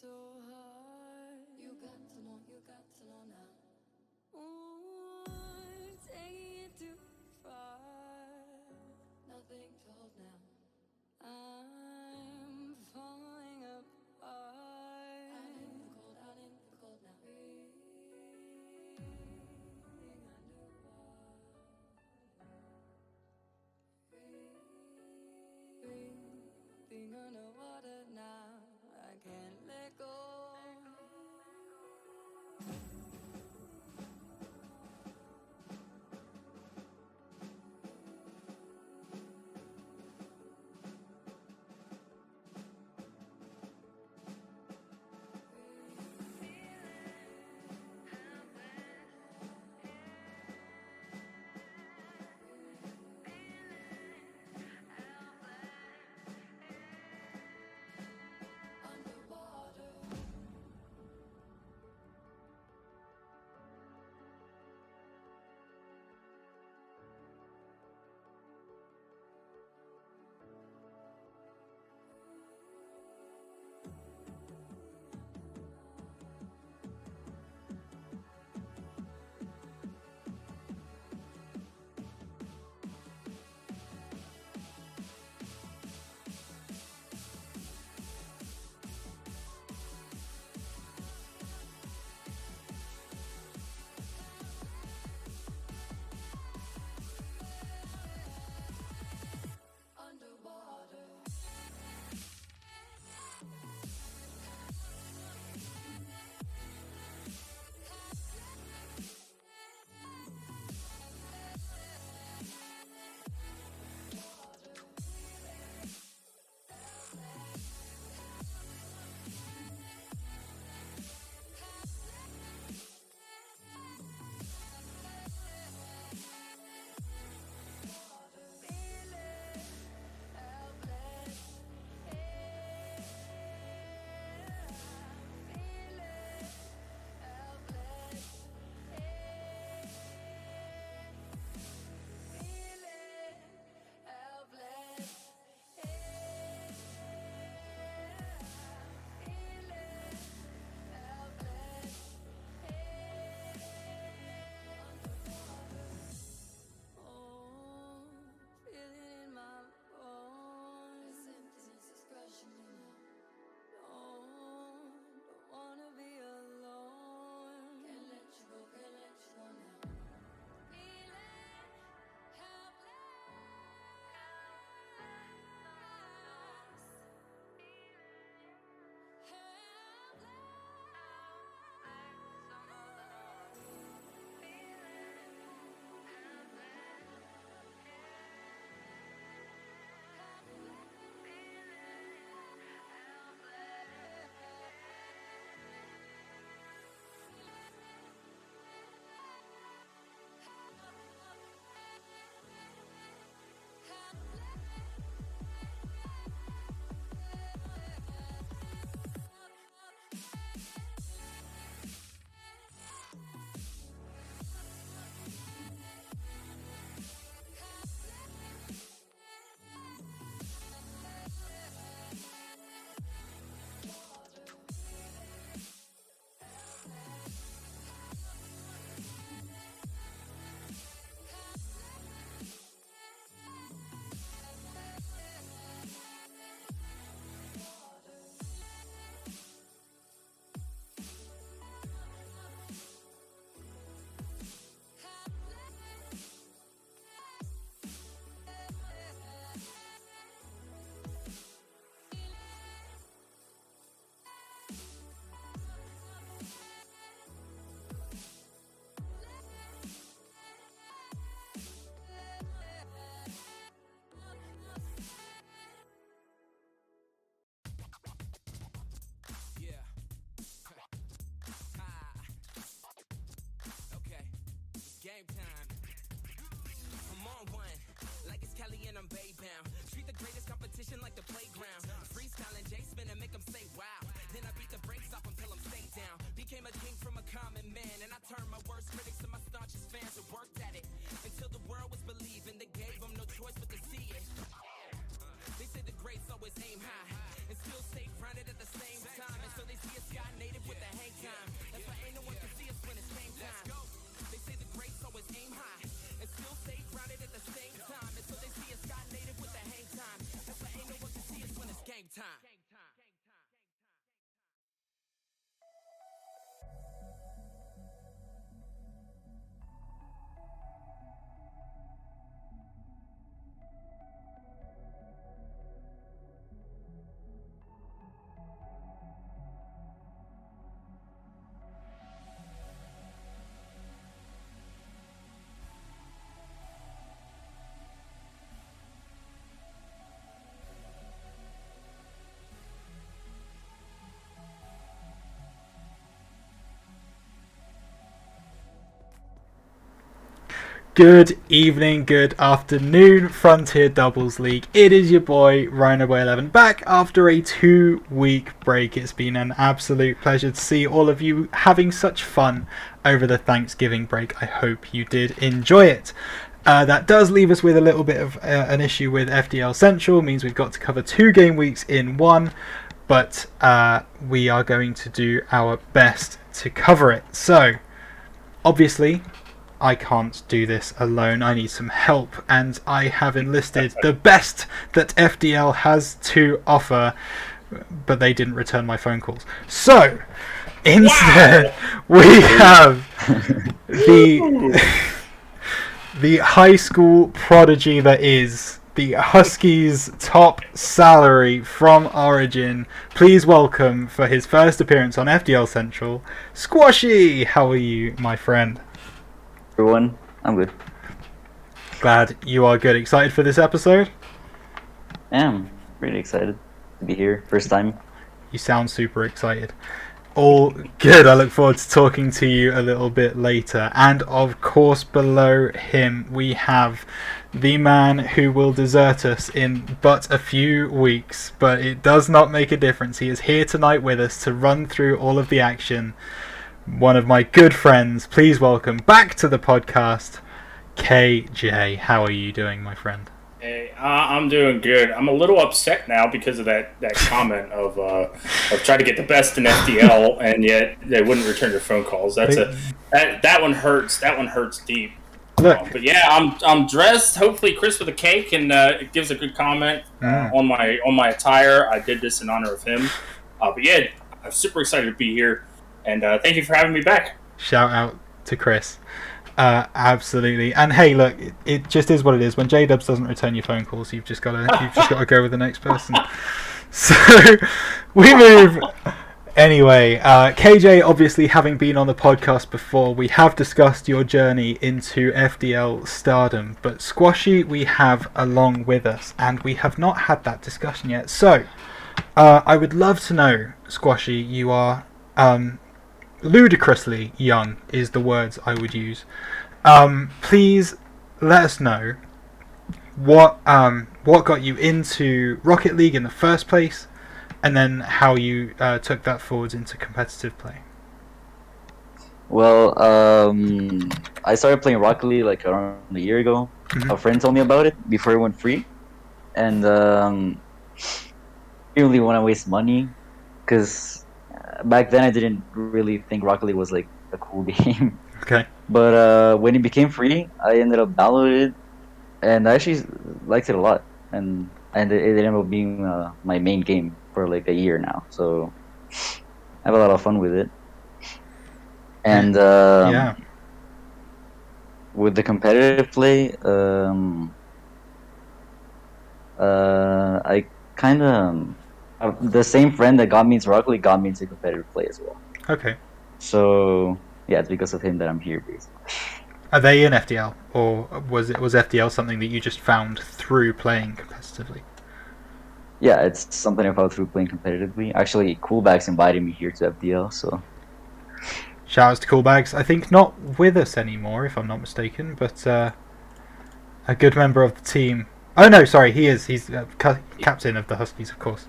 so hard. You got to know now. Ooh, taking it too far. Nothing to hold now. I'm falling apart. Out in the cold now. Breathing underwater. Breathing underwater now. I can't let go. Game time. I'm on one, like it's Kelly and I'm Bay bound. Treat the greatest competition like the playground. Freestyling J spin and make them say wow. Then I beat the brakes off until I'm stay down. Became a king from a common man, and I turned my worst critics to my staunchest fans and worked at it until the world was believing. They gave them no choice but to see it. They say the greats always aim high and still stay grounded at the same time. And so they see a Good evening, good afternoon, Frontier Doubles League. It is your boy, RhinoBoy11, back after a 2-week break. It's been an absolute pleasure to see all of you having such fun over the Thanksgiving break. I hope you did enjoy it. That does leave us with a little bit of an issue with FDL Central. Means we've got to cover 2 game weeks in one, but we are going to do our best to cover it. So, obviously, I can't do this alone. I need some help, and I have enlisted the best that FDL has to offer, but they didn't return my phone calls. So, instead, we have the high school prodigy that is the Huskies' top salary from Origin. Please welcome, for his first appearance on FDL Central, Squashy! How are you, my friend? Everyone, I'm good. Glad you are good. Excited for this episode? I am really excited to be here. First time. You sound super excited. All good. I look forward to talking to you a little bit later. And of course, below him, we have the man who will desert us in but a few weeks. But it does not make a difference. He is here tonight with us to run through all of the action. One of my good friends. Please welcome back to the podcast, KJ. How are you doing, my friend? Hey, I'm doing good. I'm a little upset now because of that comment of trying to get the best in FDL, and yet they wouldn't return your phone calls. That one hurts. That one hurts deep. Look, but yeah, I'm dressed. Hopefully, Chris with a cake, and it gives a good comment on my attire. I did this in honor of him. But yeah, I'm super excited to be here, and thank you for having me back. Shout out to Chris. Absolutely. And hey, look, it just is what it is. When J-Dubs doesn't return your phone calls, you've just got to go with the next person. So we move. Anyway, KJ, obviously having been on the podcast before, we have discussed your journey into FDL stardom, but Squashy we have along with us, and we have not had that discussion yet. So I would love to know, Squashy, you are ludicrously young is the words I would use. Please let us know what got you into Rocket League in the first place, and then how you took that forwards into competitive play. Well, I started playing Rocket League like around a year ago. Mm-hmm. A friend told me about it before it went free, and didn't really want to waste money because back then I didn't really think Rocket League was like a cool game. Okay. But when it became free, I ended up downloading it, and I actually liked it a lot. And it ended up being my main game for like a year now. So I have a lot of fun with it. And Yeah. with the competitive play, I kind of the same friend that got me into Rocket League got me into competitive play as well. Okay. So yeah, it's because of him that I'm here, basically. Are they in FDL, or was FDL something that you just found through playing competitively? Yeah, it's something I found through playing competitively. Actually, Coolbags invited me here to FDL, so. Shout outs to Coolbags. I think not with us anymore, if I'm not mistaken, but a good member of the team. Oh no, sorry, he is. He's captain of the Huskies, of course.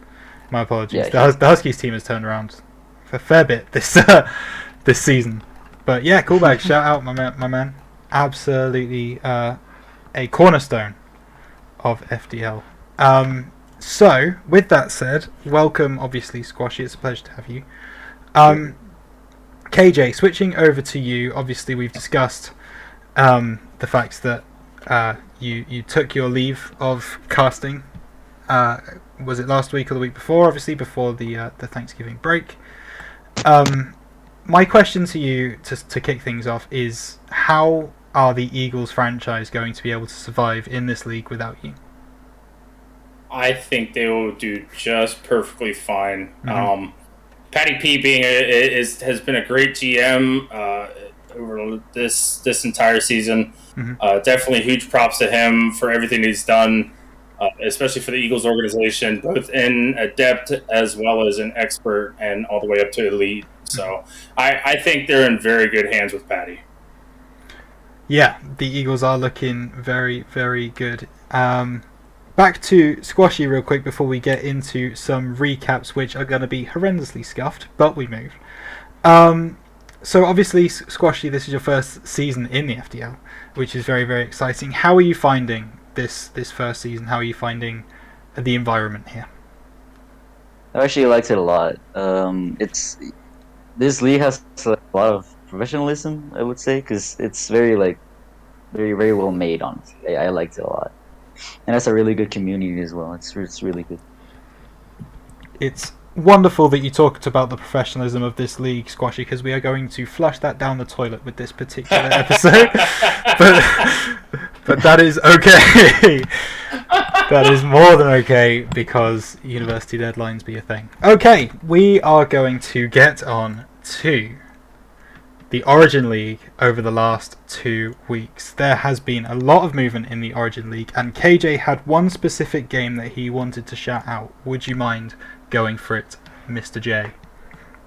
My apologies. Yeah, the Huskies team has turned around a fair bit this this season. But yeah, Coolbags, shout out, my man. Absolutely a cornerstone of FDL. So, with that said, welcome, obviously, Squashy. It's a pleasure to have you. KJ, switching over to you. Obviously, we've discussed the facts that you took your leave of casting. Was it last week or the week before? Obviously, before the Thanksgiving break. My question to you, to kick things off, is how are the Eagles franchise going to be able to survive in this league without you? I think they will do just perfectly fine. Mm-hmm. Patty P has been a great GM over this entire season. Mm-hmm. Definitely huge props to him for everything he's done, especially for the Eagles organization, both in adept as well as an expert and all the way up to elite. So I think they're in very good hands with Patty. Yeah, the Eagles are looking very, very good. Back to squashy real quick before we get into some recaps, which are going to be horrendously scuffed, but we move. So obviously, squashy, this is your first season in the FDL, which is very, very exciting. How are you finding this first season? How are you finding the environment here? I actually liked it a lot. It's this league has a lot of professionalism, I would say, because it's very very very well made. Honestly, I liked it a lot, and it's a really good community as well. It's really good. It's wonderful that you talked about the professionalism of this league, Squashy, because we are going to flush that down the toilet with this particular episode. but that is okay. That is more than okay, because university deadlines be a thing. Okay, we are going to get on to the Origin League over the last 2 weeks. There has been a lot of movement in the Origin League, and KJ had one specific game that he wanted to shout out. Would you mind going for it, Mr. J?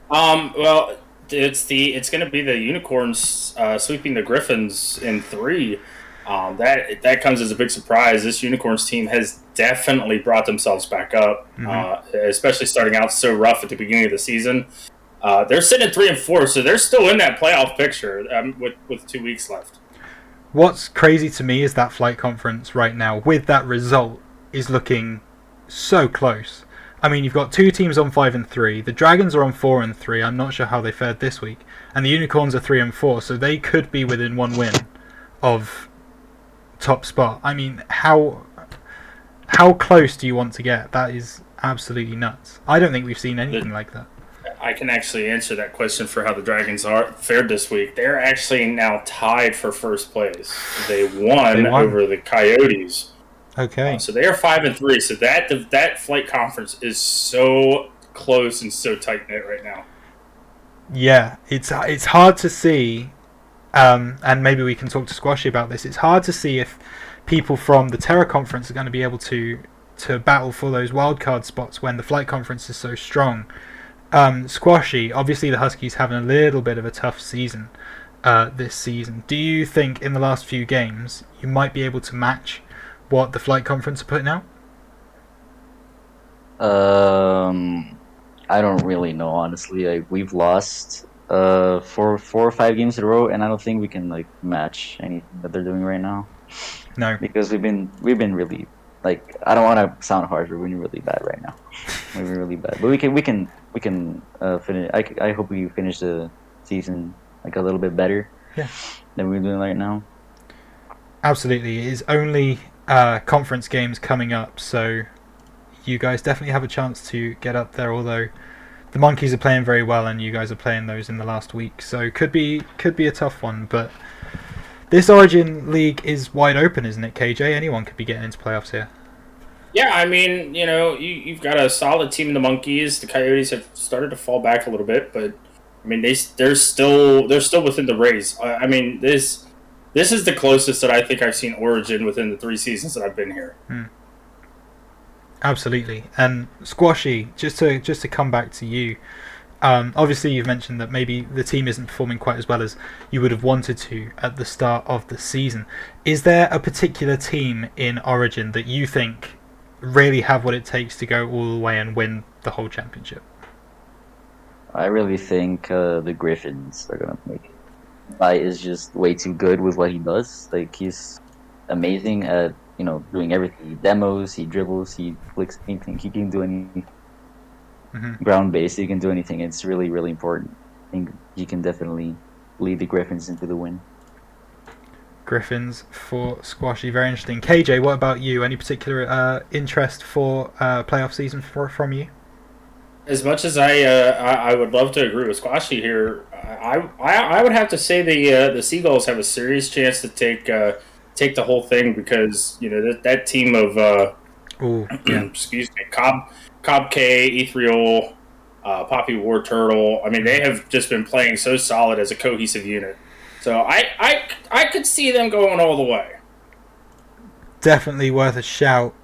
Well, it's going to be the Unicorns sweeping the Griffins in 3. That comes as a big surprise. This Unicorns team has definitely brought themselves back up, especially starting out so rough at the beginning of the season. They're sitting at 3 and 4, so they're still in that playoff picture with 2 weeks left. What's crazy to me is that flight conference right now, with that result, is looking so close. I mean, you've got 2 teams on 5 and 3. The Dragons are on 4 and 3. I'm not sure how they fared this week, and the Unicorns are 3 and 4. So they could be within 1 win of top spot. I mean, how close do you want to get? That is absolutely nuts. I don't think we've seen anything like that. I can actually answer that question for how the Dragons are fared this week. They're actually now tied for first place. They won over the Coyotes. Okay. So they are 5 and 3. So that flight conference is so close and so tight knit right now. Yeah, it's hard to see, and maybe we can talk to Squashy about this. It's hard to see if people from the Terra Conference are going to be able to battle for those wildcard spots when the flight conference is so strong. Squashy, obviously the Huskies having a little bit of a tough season this season. Do you think in the last few games you might be able to match what the flight conference are putting out? I don't really know, honestly. We've lost 4 or 5 games in a row, and I don't think we can match anything that they're doing right now. No, because we've been really I don't want to sound harsh, but we're really bad right now. We're really bad, but we can finish. I hope we finish the season a little bit better. Yeah. Than we're doing right now. Absolutely, it is only conference games coming up, so you guys definitely have a chance to get up there. Although the Monkeys are playing very well, and you guys are playing those in the last week, so could be a tough one. But this Origin League is wide open, isn't it, KJ? Anyone could be getting into playoffs here. Yeah, I mean, you've got a solid team in the Monkeys. The Coyotes have started to fall back a little bit, but I mean, they're still within the race. I mean, this is the closest that I think I've seen Origin within the 3 seasons that I've been here. Absolutely. And Squashy, just to come back to you, obviously you've mentioned that maybe the team isn't performing quite as well as you would have wanted to at the start of the season. Is there a particular team in Origin that you think really have what it takes to go all the way and win the whole championship? I really think the Griffins are gonna make it. Guy is just way too good with what he does. He's amazing at doing everything. He demos, he dribbles, he flicks anything. He can do any ground base. He can do anything. It's really, really important. I think he can definitely lead the Griffins into the win. Griffins for Squashy, very interesting. KJ, what about you? Any particular interest for playoff season from you? As much as I would love to agree with Squashy here, I would have to say the Seagulls have a serious chance to take the whole thing, because that team of excuse me, Cobb K, Ethereal, Poppy War Turtle. I mean, they have just been playing so solid as a cohesive unit. So I could see them going all the way. Definitely worth a shout.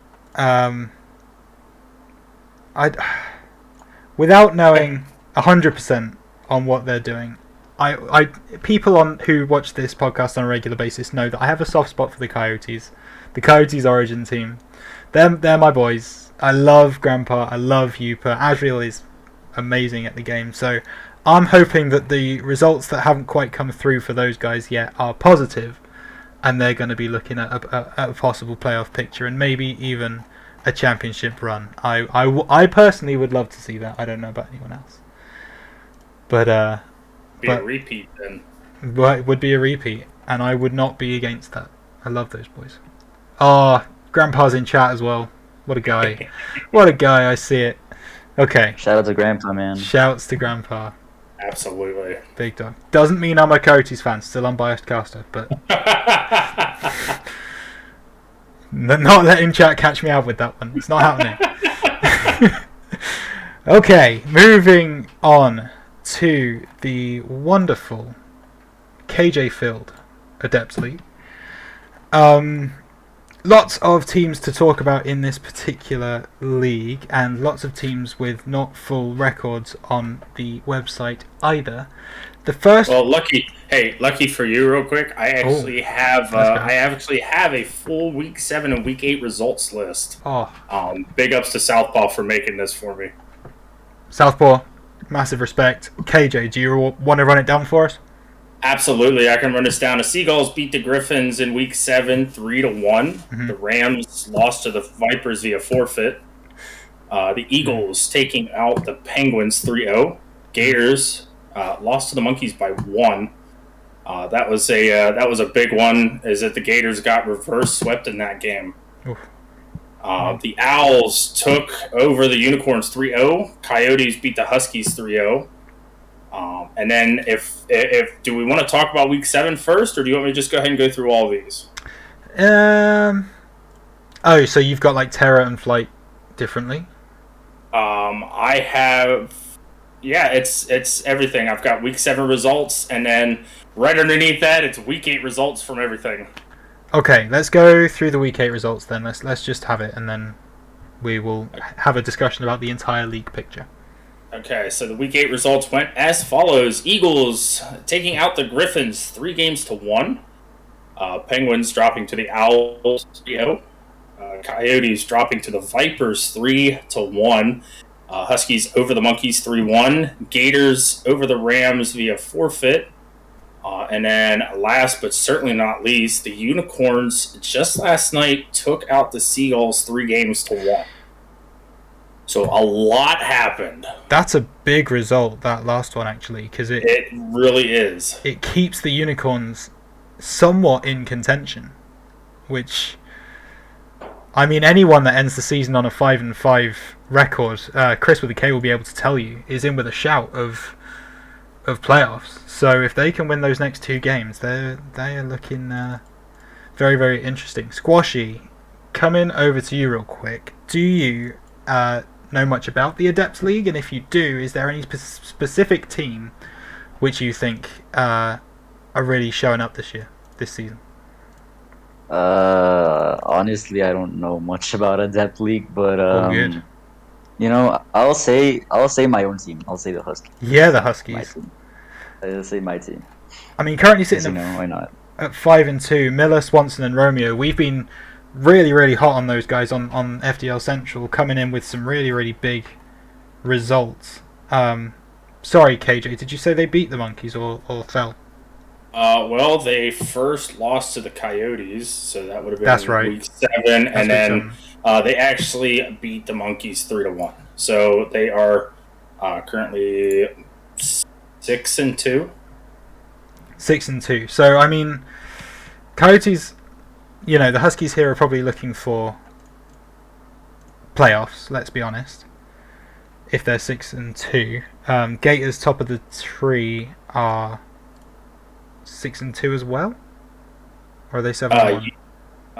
Without knowing 100% on what they're doing, I people on who watch this podcast on a regular basis know that I have a soft spot for the Coyotes. The Coyotes Origin team. They're my boys. I love Grandpa. I love Yupa. Asriel is amazing at the game. So I'm hoping that the results that haven't quite come through for those guys yet are positive, and they're going to be looking at a possible playoff picture and maybe even a championship run. I personally would love to see that. I don't know about anyone else. But a repeat then. But it would be a repeat, and I would not be against that. I love those boys. Oh, Grandpa's in chat as well. What a guy. What a guy, I see it. Okay. Shout out to Grandpa, man. Shouts to Grandpa. Absolutely. Big dog. Doesn't mean I'm a Coyotes fan, still unbiased caster, but not letting chat catch me out with that one. It's not happening. Okay, moving on to the wonderful KJ filled Adepts League. Lots of teams to talk about in this particular league, and lots of teams with not full records on the website either. The first, well, lucky for you, real quick. I actually have a full Week 7 and Week 8 results list. Big ups to Southpaw for making this for me. Southpaw, massive respect. KJ, do you want to run it down for us? Absolutely, I can run this down. The Seagulls beat the Griffins in Week 7, 3-1. Mm-hmm. The Rams lost to the Vipers via forfeit. The Eagles taking out the Penguins 3-0. Gators lost to the Monkeys by 1. That was a big one. Is that the Gators got reverse swept in that game. The Owls took over the Unicorns 3-0. Coyotes beat the Huskies 3-0. And then if do we want to talk about Week 7 first, or do you want me to just go ahead and go through all of these? Oh, so you've got like Terra and Flight differently? I have, it's everything. I've got Week 7 results, and then right underneath that, it's Week 8 results from everything. Okay, let's go through the Week 8 results then. Let's just have it, and then we will have a discussion about the entire league picture. Okay, so the Week 8 results went as follows. Eagles taking out the Griffins 3-1. Penguins dropping to the Owls 3-0. Coyotes dropping to the Vipers 3-1. Huskies over the Monkeys 3-1. Gators over the Rams via forfeit. And then last but certainly not least, the Unicorns just last night took out the Seagulls 3-1. So a lot happened. That's a big result, that last one, actually, because it really is. It keeps the Unicorns somewhat in contention, which, I mean, anyone that ends the season on a 5-5 record, Chris with a K will be able to tell you, is in with a shout of playoffs. So if they can win those next 2 games, they are looking very, very interesting. Squashy, coming over to you real quick. Do you know much about the Adepts League, and if you do, is there any specific team which you think are really showing up this season? Honestly, I don't know much about Adept League, but good. You know, I'll say my own team. I'll say the Huskies. Yeah, the Huskies. I'll say my team. I mean, currently sitting why not? At 5-2, Miller, Swanson, and Romeo. We've been really, really hot on those guys on FDL Central, coming in with some really, really big results. Sorry, KJ, did you say they beat the Monkeys or fell? Well, they first lost to the Coyotes, so that would have been That's right. Week 7, and then they actually beat the Monkeys 3-1. So they are currently 6-2. 6-2. So I mean, Coyotes. You know, the Huskies here are probably looking for playoffs, let's be honest, if they're 6-2. Gators, top of the tree, are 6-2 as well? Or are they 7-1?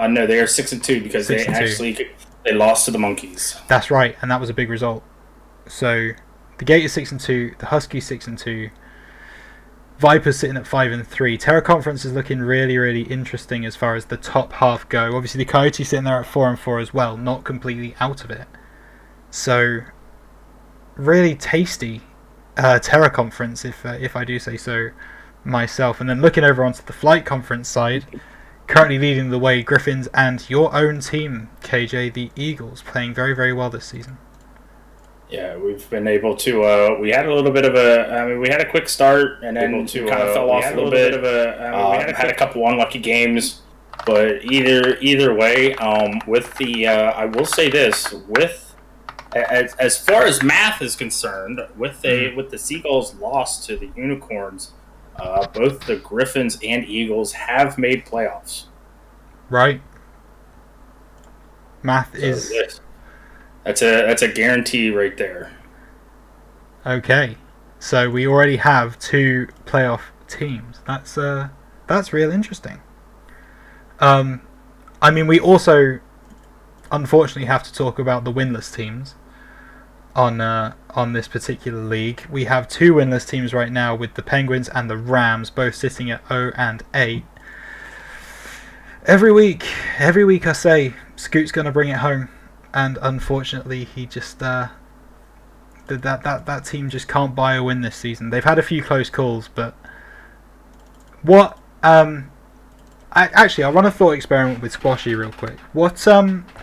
No, they are 6-2 because they lost to the Monkeys. That's right, and that was a big result. So, the Gators 6-2, the Huskies 6-2, Vipers sitting at 5-3. Terra Conference is looking really, really interesting as far as the top half go. Obviously, the Coyotes sitting there at 4-4 as well, not completely out of it. So, really tasty Terra Conference, if I do say so myself. And then looking over onto the Flight Conference side, currently leading the way, Griffins and your own team, KJ, the Eagles, playing very, very well this season. Yeah, we've been able to. We had a little bit of a. I mean, we had a quick start, and then kind of fell off a little bit. We had a couple unlucky games, but either way, with the. I will say this: with as far as math is concerned, with the Seagulls' loss to the Unicorns, both the Griffins and Eagles have made playoffs. Right. Math is. Yes. That's a guarantee right there. Okay, so we already have 2 playoff teams. That's real interesting. I mean, we also unfortunately have to talk about the winless teams on this particular league. We have 2 winless teams right now, with the Penguins and the Rams both sitting at 0-8. Every week I say Scoot's gonna bring it home. And unfortunately, he just that team just can't buy a win this season. They've had a few close calls, but what? I'll run a thought experiment with Squashy real quick. What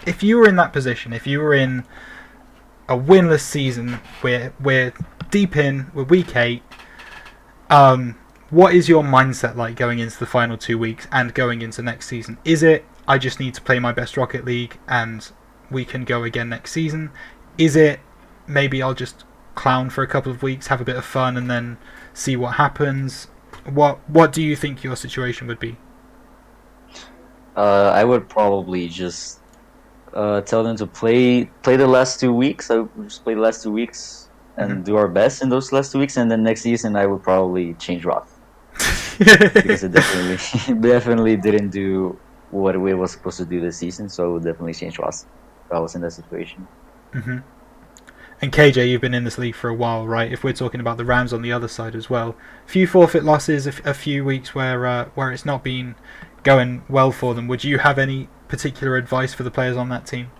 if you were in that position? If you were in a winless season, we're deep in, we're week 8. What is your mindset like going into the final 2 weeks and going into next season? Is it I just need to play my best Rocket League and we can go again next season? Is it maybe I'll just clown for a couple of weeks, have a bit of fun, and then see what happens? What do you think your situation would be? I would probably just tell them to play the last 2 weeks. I would just play the last 2 weeks and do our best in those last 2 weeks, and then next season I would probably change Roth because it definitely didn't do what it was supposed to do this season. So I would definitely change Roth if I was in that situation. Mm-hmm. And KJ, you've been in this league for a while, right? If we're talking about the Rams on the other side as well, a few forfeit losses, a few weeks where it's not been going well for them. Would you have any particular advice for the players on that team?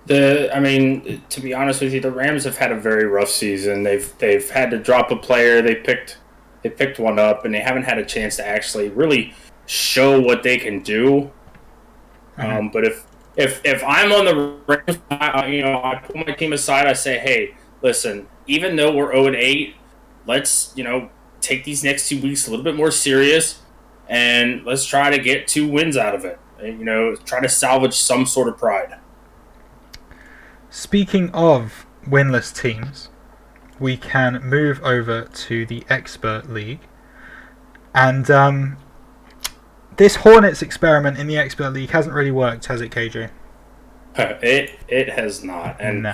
To be honest with you, the Rams have had a very rough season. They've had to drop a player. They picked one up, and they haven't had a chance to actually really show what they can do. Mm-hmm. But if I'm on the Rams, I pull my team aside. I say, hey, listen, even though we're 0-8, let's take these next 2 weeks a little bit more serious, and let's try to get 2 wins out of it. Try to salvage some sort of pride. Speaking of winless teams, we can move over to the Expert League. And this Hornets experiment in the Expert League hasn't really worked, has it, KJ? It has not. And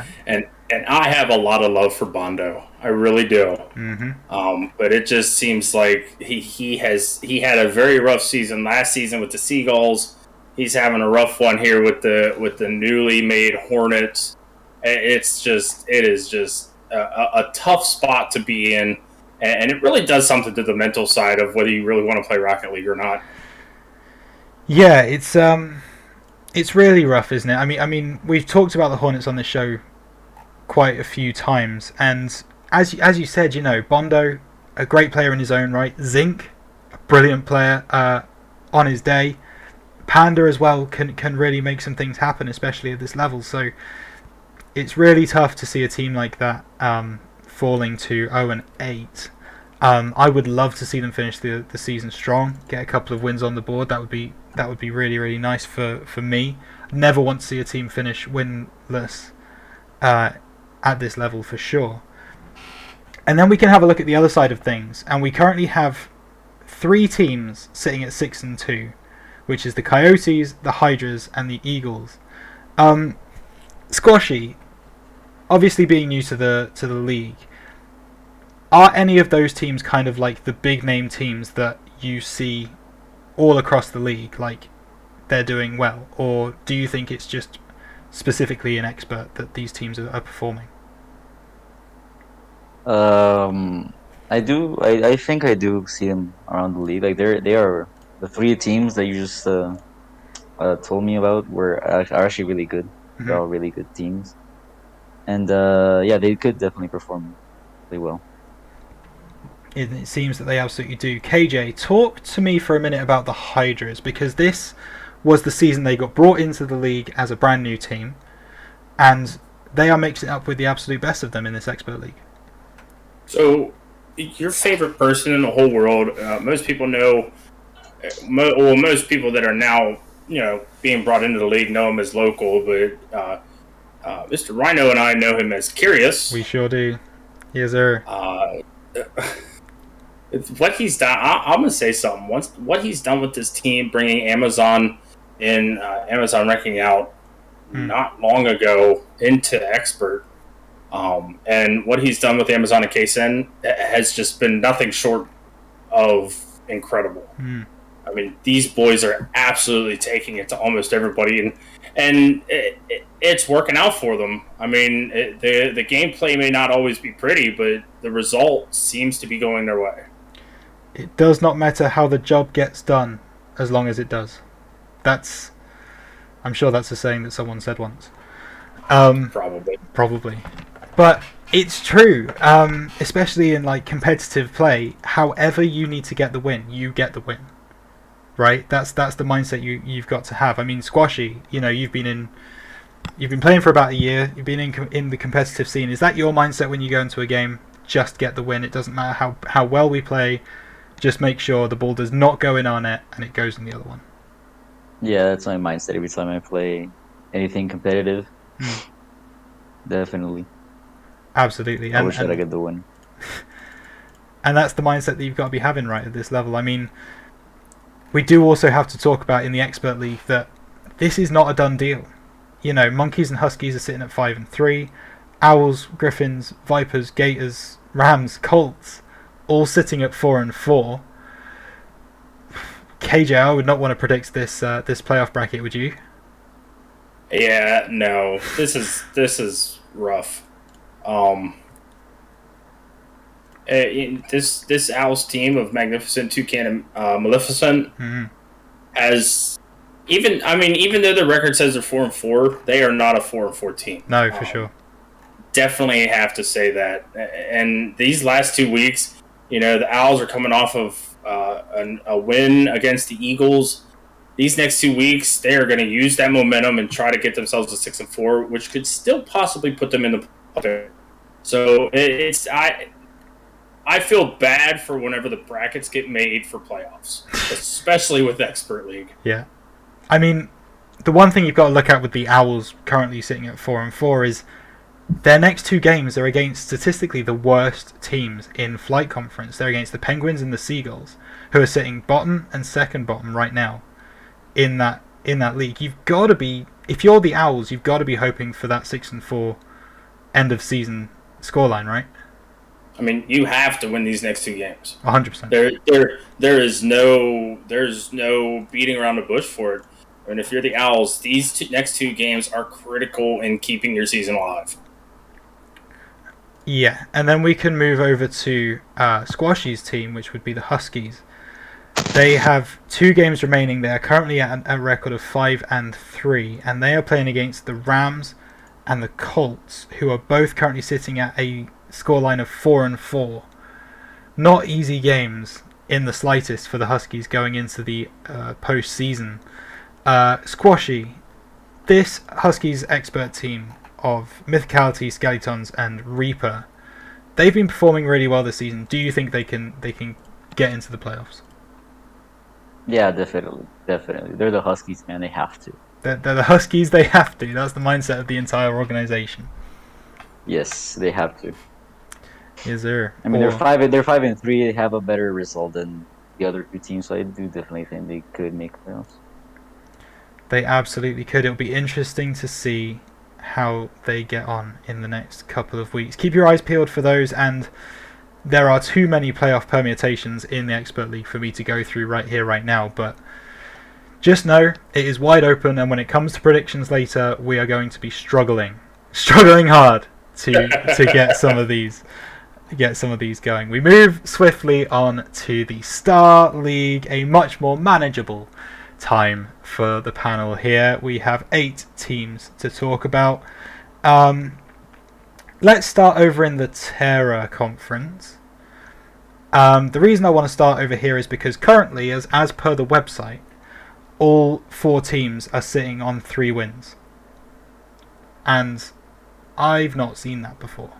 I have a lot of love for Bondo. I really do. Mm-hmm. But it just seems like he had a very rough season last season with the Seagulls. He's having a rough one here with the newly made Hornets. It is just a tough spot to be in, and it really does something to the mental side of whether you really want to play Rocket League or not. Yeah, it's really rough, isn't it? I mean, we've talked about the Hornets on this show quite a few times, and as you said, Bondo, a great player in his own right. Zinc, a brilliant player on his day. Panda as well can really make some things happen, especially at this level. So it's really tough to see a team like that falling to 0-8. I would love to see them finish the season strong, get a couple of wins on the board. That would be really, really nice for me. Never want to see a team finish winless at this level for sure. And then we can have a look at the other side of things, and we currently have 3 teams sitting at 6-2, which is the Coyotes, the Hydras, and the Eagles. Squashy, obviously being new to the league, are any of those teams kind of like the big name teams that you see all across the league, like they're doing well, or do you think it's just specifically an Expert that these teams are performing? I do. I think I do see them around the league. Like they are the 3 teams that you just told me about are actually really good. Mm-hmm. They're all really good teams, and they could definitely perform really well. It seems that they absolutely do. KJ, talk to me for a minute about the Hydras, because this was the season they got brought into the league as a brand new team, and they are mixing up with the absolute best of them in this expert league. So, your favorite person in the whole world, most people know, most people that are now, being brought into the league know him as local, but Mr. Rhino and I know him as Curious. We sure do. Yes, sir. What he's done, I'm going to say something. What he's done with this team, bringing Amazon in, Amazon ranking out not long ago into expert, and what he's done with Amazon and KSN has just been nothing short of incredible. I mean, these boys are absolutely taking it to almost everybody, and it's working out for them. I mean, the gameplay may not always be pretty, but the result seems to be going their way. It does not matter how the job gets done, as long as it does. I'm sure that's a saying that someone said once. Probably. But it's true, especially in like competitive play. However you need to get the win, you get the win. Right? That's the mindset you've got to have. I mean, Squashy, you've been playing for about a year. You've been in the competitive scene. Is that your mindset when you go into a game? Just get the win. It doesn't matter how well we play. Just make sure the ball does not go in our net and it goes in the other one. Yeah, that's my mindset every time I play anything competitive. Definitely. Absolutely. I wish I get the win. And that's the mindset that you've got to be having right at this level. I mean, we do also have to talk about in the Expert League that this is not a done deal. Monkeys and Huskies are sitting at 5-3. Owls, Griffins, Vipers, Gators, Rams, Colts, all sitting at 4-4. KJ, I would not want to predict this playoff bracket, would you? Yeah, no. This is rough. This Owls team of Magnificent, Toucan, and Maleficent has even though the record says they're 4-4, they are not a 4-4 team. No, for sure. Definitely have to say that. And these last 2 weeks, the Owls are coming off of a win against the Eagles. These next 2 weeks, they are going to use that momentum and try to get themselves to 6-4, which could still possibly put them in the playoff. So I feel bad for whenever the brackets get made for playoffs, especially with Expert League. Yeah, I mean, the one thing you've got to look at with the Owls currently sitting at 4-4 is their next 2 games are against statistically the worst teams in Flight Conference. They're against the Penguins and the Seagulls, who are sitting bottom and second bottom right now in that league. You've got to be, if you're the Owls, you've got to be hoping for that 6-4 end of season scoreline, right? I mean, you have to win these next 2 games. 100%. There's no beating around the bush for it. I mean, if you're the Owls, these next 2 games are critical in keeping your season alive. Yeah, and then we can move over to Squashy's team, which would be the Huskies. They have 2 games remaining. They are currently at a record of 5-3, and they are playing against the Rams and the Colts, who are both currently sitting at a scoreline of 4-4. Not easy games in the slightest for the Huskies going into the postseason. Squashy, this Huskies expert team of Mythicality, Skeletons, and Reaper, they've been performing really well this season. Do you think they can get into the playoffs? Yeah, definitely. They're the Huskies, man. They have to. They're the Huskies. They have to. That's the mindset of the entire organization. Yes, they have to. Is there? I mean, they're 5-3. They have a better result than the other 2 teams, so I do definitely think they could make playoffs. They absolutely could. It'll be interesting to see how they get on in the next couple of weeks. Keep your eyes peeled for those, and there are too many playoff permutations in the Expert League for me to go through right here, right now, but just know it is wide open, and when it comes to predictions later, we are going to be struggling hard to get some of these going. We move swiftly on to the Star League, a much more manageable time for the panel here. We have 8 teams to talk about. Let's start over in the Terra Conference. The reason I want to start over here is because currently, as per the website, all 4 teams are sitting on 3 wins. And I've not seen that before.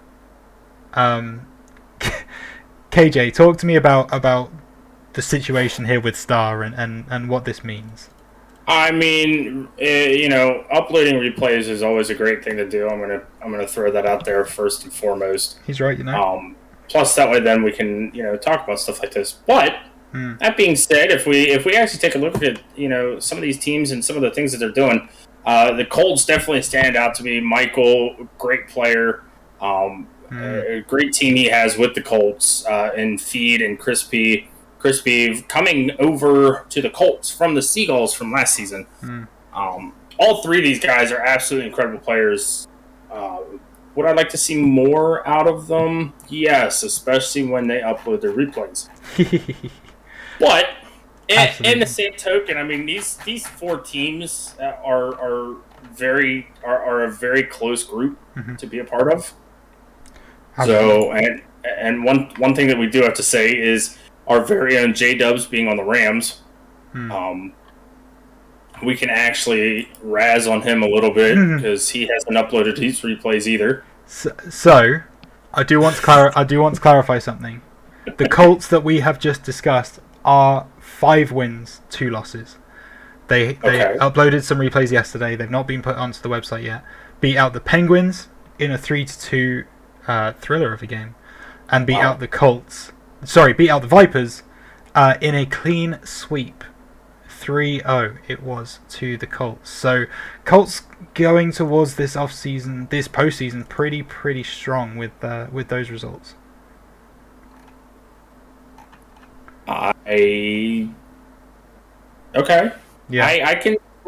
KJ, talk to me about the situation here with Star and what this means. I mean, uploading replays is always a great thing to do. I'm gonna throw that out there first and foremost. He's right, Plus, that way, then we can talk about stuff like this. But that being said, if we actually take a look at some of these teams and some of the things that they're doing, the Colts definitely stand out to me. Michael, great player, a great team he has with the Colts, and Feed and Crispy coming over to the Colts from the Seagulls from last season. All 3 of these guys are absolutely incredible players. Would I like to see more out of them? Yes, especially when they upload their replays. But in the same token, I mean, these 4 teams are a very close group to be a part of. So, and one thing that we do have to say is our very own J-Dubs being on the Rams. We can actually razz on him a little bit because he hasn't uploaded his replays either. So I do want to clarify something. The Colts that we have just discussed are 5 wins, 2 losses. They uploaded some replays yesterday. They've not been put onto the website yet. Beat out the Penguins in a 3-2 thriller of a game, and beat out the Vipers in a clean sweep. 3-0 it was to the Colts. So Colts going towards this postseason pretty strong with those results. Okay. Yeah. I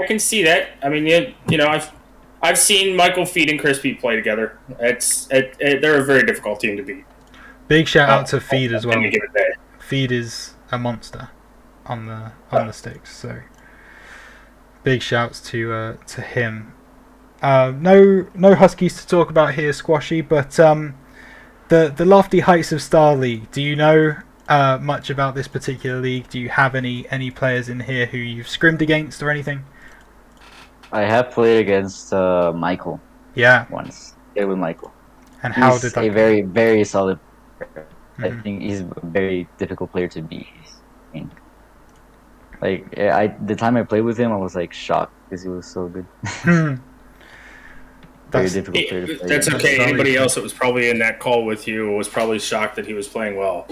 can see that. I mean, I've seen Michael, Feed, and Crispy play together. They're a very difficult team to beat. Big shout out to Feed as well. Feed is a monster on the sticks, so big shouts to him. No Huskies to talk about here, Squashy, but the lofty heights of Star League. Do you know much about this particular league? Do you have any players in here who you've scrimmed against or anything? I have played against Michael. Yeah. Once. Played with Michael. And how did that go? Very, very solid player. I think he's a very difficult player to beat. The time I played with him, I was shocked because he was so good. Very difficult player to play. That's okay. Anybody else that was probably in that call with you was probably shocked that he was playing well.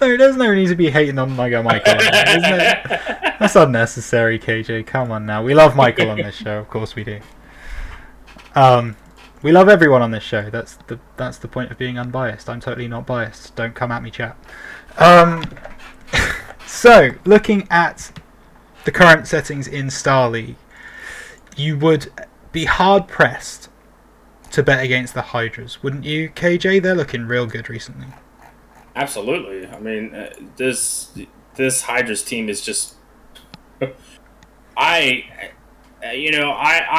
There's no need to be hating on my guy Michael, isn't it? That's unnecessary, KJ. Come on now. We love Michael on this show, of course we do. We love everyone on this show. That's the point of being unbiased. I'm totally not biased. Don't come at me, chat. So, looking at the current settings in Star League, you would be hard pressed to bet against the Hydras, wouldn't you, KJ? They're looking real good recently. Absolutely. I mean, this Hydras team is just. I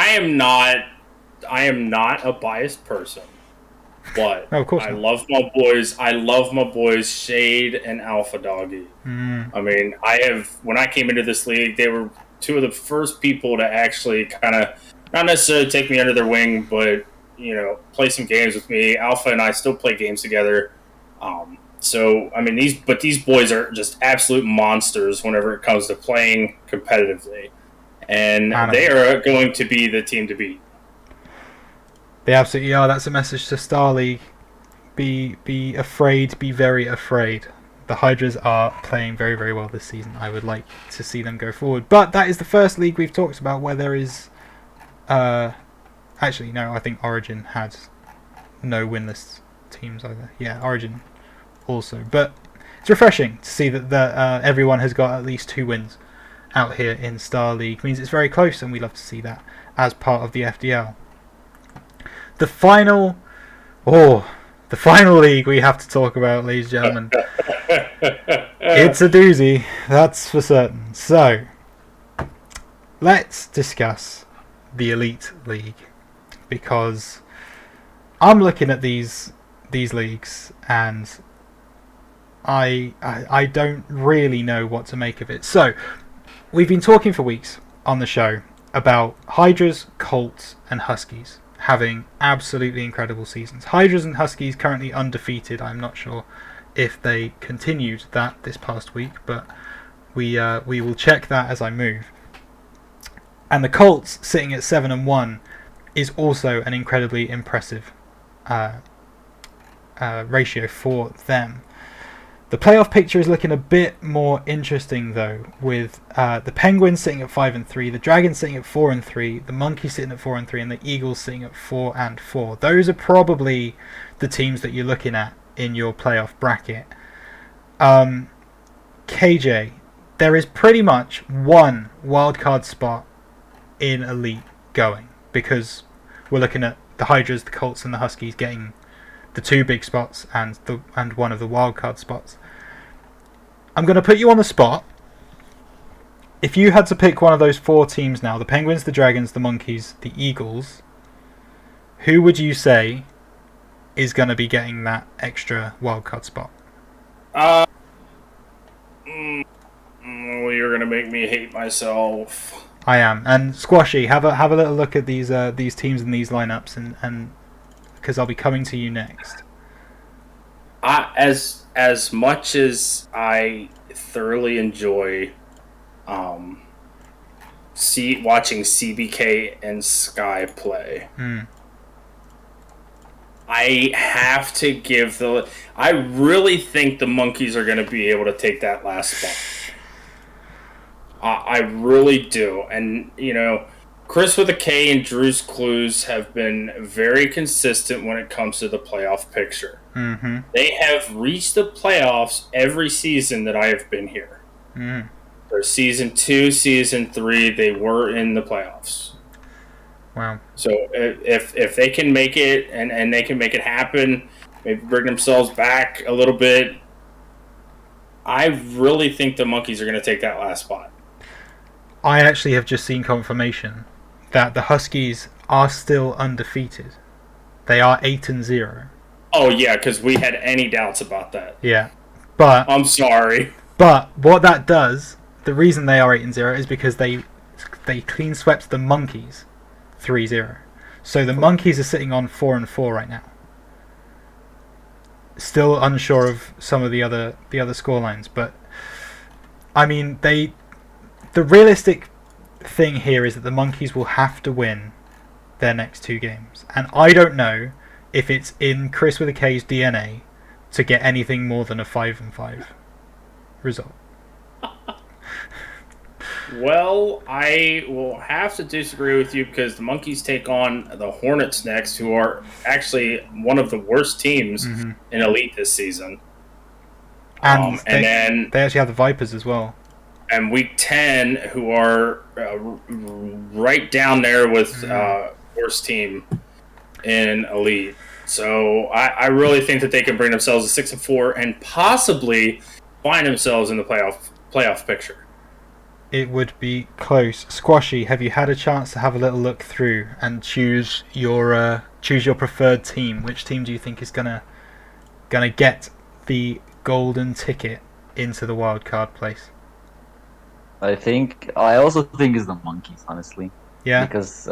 am not a biased person, but of course I love my boys. I love my boys Shade and Alpha Doggy. I mean, when I came into this league, they were 2 of the first people to actually kind of not necessarily take me under their wing, but play some games with me. Alpha and I still play games together. So I mean, these boys are just absolute monsters whenever it comes to playing competitively, and they are going to be the team to beat. They absolutely are. That's a message to Star League. Be afraid. Be very afraid. The Hydras are playing very, very well this season. I would like to see them go forward. But that is the first league we've talked about where there is... actually, no, I think Origin had no winless teams either. Yeah, Origin also. But it's refreshing to see that everyone has got at least 2 wins out here in Star League. It means it's very close, and we love to see that as part of the FDL. The final league we have to talk about, ladies and gentlemen. It's a doozy, that's for certain. So, let's discuss the Elite League, because I'm looking at these these leagues, and I don't really know what to make of it. So we've been talking for weeks on the show about Hydras, Colts, and Huskies having absolutely incredible seasons. Hydras and Huskies currently undefeated. I'm not sure if they continued that this past week, but we will check that as I move. And the Colts sitting at 7-1 is also an incredibly impressive ratio for them. The playoff picture is looking a bit more interesting though, with the Penguins sitting at 5-3, the Dragons sitting at 4-3, the Monkeys sitting at 4-3, and the Eagles sitting at 4-4. Those are probably the teams that you're looking at in your playoff bracket. KJ, there is pretty much one wildcard spot in Elite going, because we're looking at the Hydras, the Colts, and the Huskies getting the two big spots and one of the wildcard spots. I'm going to put you on the spot. If you had to pick one of those four teams now, the Penguins, the Dragons, the Monkeys, the Eagles, who would you say is going to be getting that extra wildcard spot? You're going to make me hate myself. I am. And Squashy, have a little look at these teams and these lineups, and because I'll be coming to you next. As much as I thoroughly enjoy watching CBK and Sky play, I have to give I really think the Monkeys are going to be able to take that last spot. I really do. And, Chris with a K and Drew's Clues have been very consistent when it comes to the playoff picture. Mm-hmm. They have reached the playoffs every season that I have been here. Mm. For season 2, season 3, they were in the playoffs. Wow. So if they can make it and they can make it happen, maybe bring themselves back a little bit, I really think the Monkeys are going to take that last spot. I actually have just seen confirmation that the Huskies are still undefeated. They are 8-0. Oh yeah, because we had any doubts about that. Yeah, but I'm sorry. But what that does, the reason they are 8-0 is because they clean swept the Monkeys 3-0. So the Monkeys are sitting on 4-4 right now. Still unsure of some of the other scorelines, but I mean the realistic thing here is that the Monkeys will have to win their next two games, and I don't know if it's in Chris with a K's DNA to get anything more than a 5-5 result. Well, I will have to disagree with you because the Monkeys take on the Hornets next, who are actually one of the worst teams in Elite this season. And then they actually have the Vipers as well. And Week 10, who are right down there with worst team in Elite. So I really think that they can bring themselves to 6-4 and possibly find themselves in the playoff picture. It would be close. Squashy, have you had a chance to have a little look through and choose your preferred team? Which team do you think is gonna get the golden ticket into the wild card place? I also think it's the Monkeys, honestly. Yeah. Because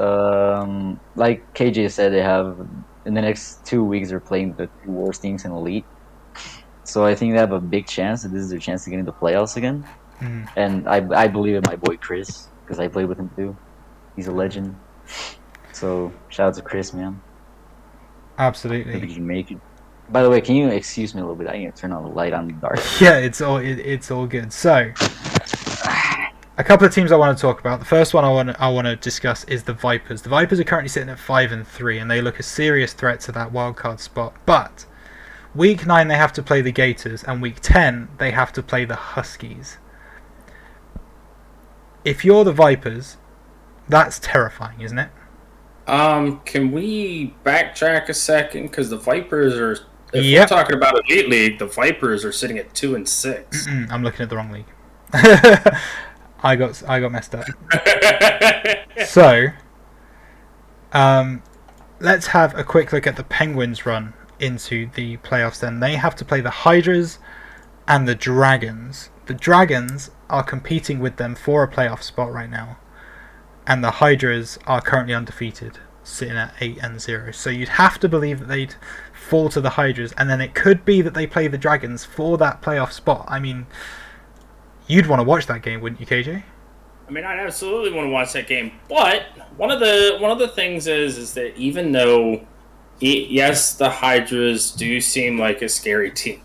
like KJ said, they have in the next 2 weeks they're playing the two worst teams in Elite. So I think they have a big chance that this is their chance to get into the playoffs again. And I believe in my boy Chris, because I played with him too. He's a legend. So shout out to Chris, man. Absolutely. I think he can make it. By the way, can you excuse me a little bit? I need to turn on the light on the dark. Yeah, it's all good. So, a couple of teams I want to talk about. The first one I want to discuss is the Vipers. The Vipers are currently sitting at 5-3, and they look a serious threat to that wildcard spot. But Week 9 they have to play the Gators, and Week 10 they have to play the Huskies. If you're the Vipers, that's terrifying, isn't it? Can we backtrack a second? Because the Vipers are... If we're talking about Elite League, the Vipers are sitting at 2-6. I'm looking at the wrong league. I got messed up. So, let's have a quick look at the Penguins' run into the playoffs. Then they have to play the Hydras and the Dragons. The Dragons are competing with them for a playoff spot right now, and the Hydras are currently undefeated, sitting at 8-0. So you'd have to believe that they'd fall to the Hydras, and then it could be that they play the Dragons for that playoff spot. I mean, you'd want to watch that game, wouldn't you, KJ? I mean, I'd absolutely want to watch that game, but one of the things is that even though, yes, the Hydras do seem like a scary team,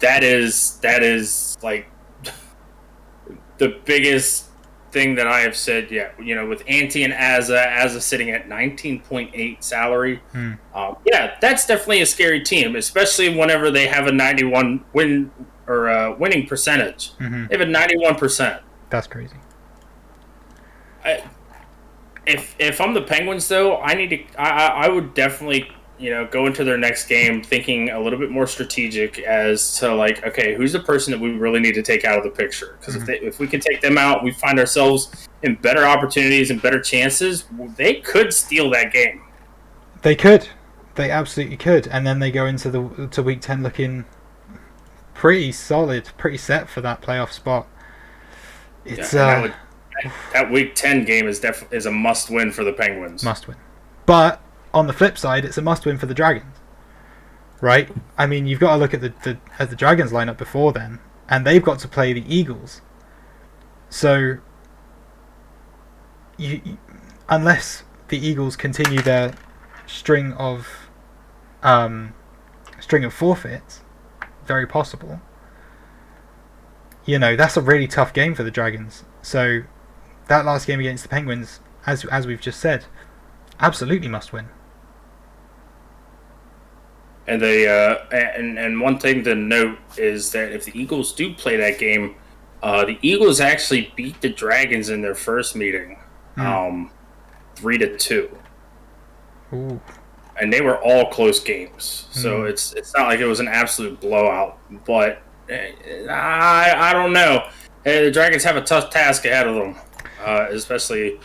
that is like the biggest thing that I have said yet. You know, with Ante and Azza sitting at 19.8 salary, yeah, that's definitely a scary team, especially whenever they have a 91 winning percentage. They have a 91%. That's crazy. If I'm the Penguins, though, I would definitely, you know, go into their next game thinking a little bit more strategic as to, like, okay, who's the person that we really need to take out of the picture? Because if we can take them out, we find ourselves in better opportunities and better chances. They could steal that game. They could. They absolutely could. And then they go into to week 10 looking pretty solid, pretty set for that playoff spot. It's that week 10 game is a must win for the Penguins. Must win. But on the flip side, it's a must win for the Dragons. Right? I mean, you've got to look at the Dragons lineup before then, and they've got to play the Eagles. So unless the Eagles continue their string of forfeits, very possible. You know, that's a really tough game for the Dragons. So that last game against the Penguins, as we've just said, absolutely must win. And they and one thing to note is that if the Eagles do play that game, the Eagles actually beat the Dragons in their first meeting, 3-2. Ooh. And they were all close games, so it's not like it was an absolute blowout. But I don't know. The Dragons have a tough task ahead of them, especially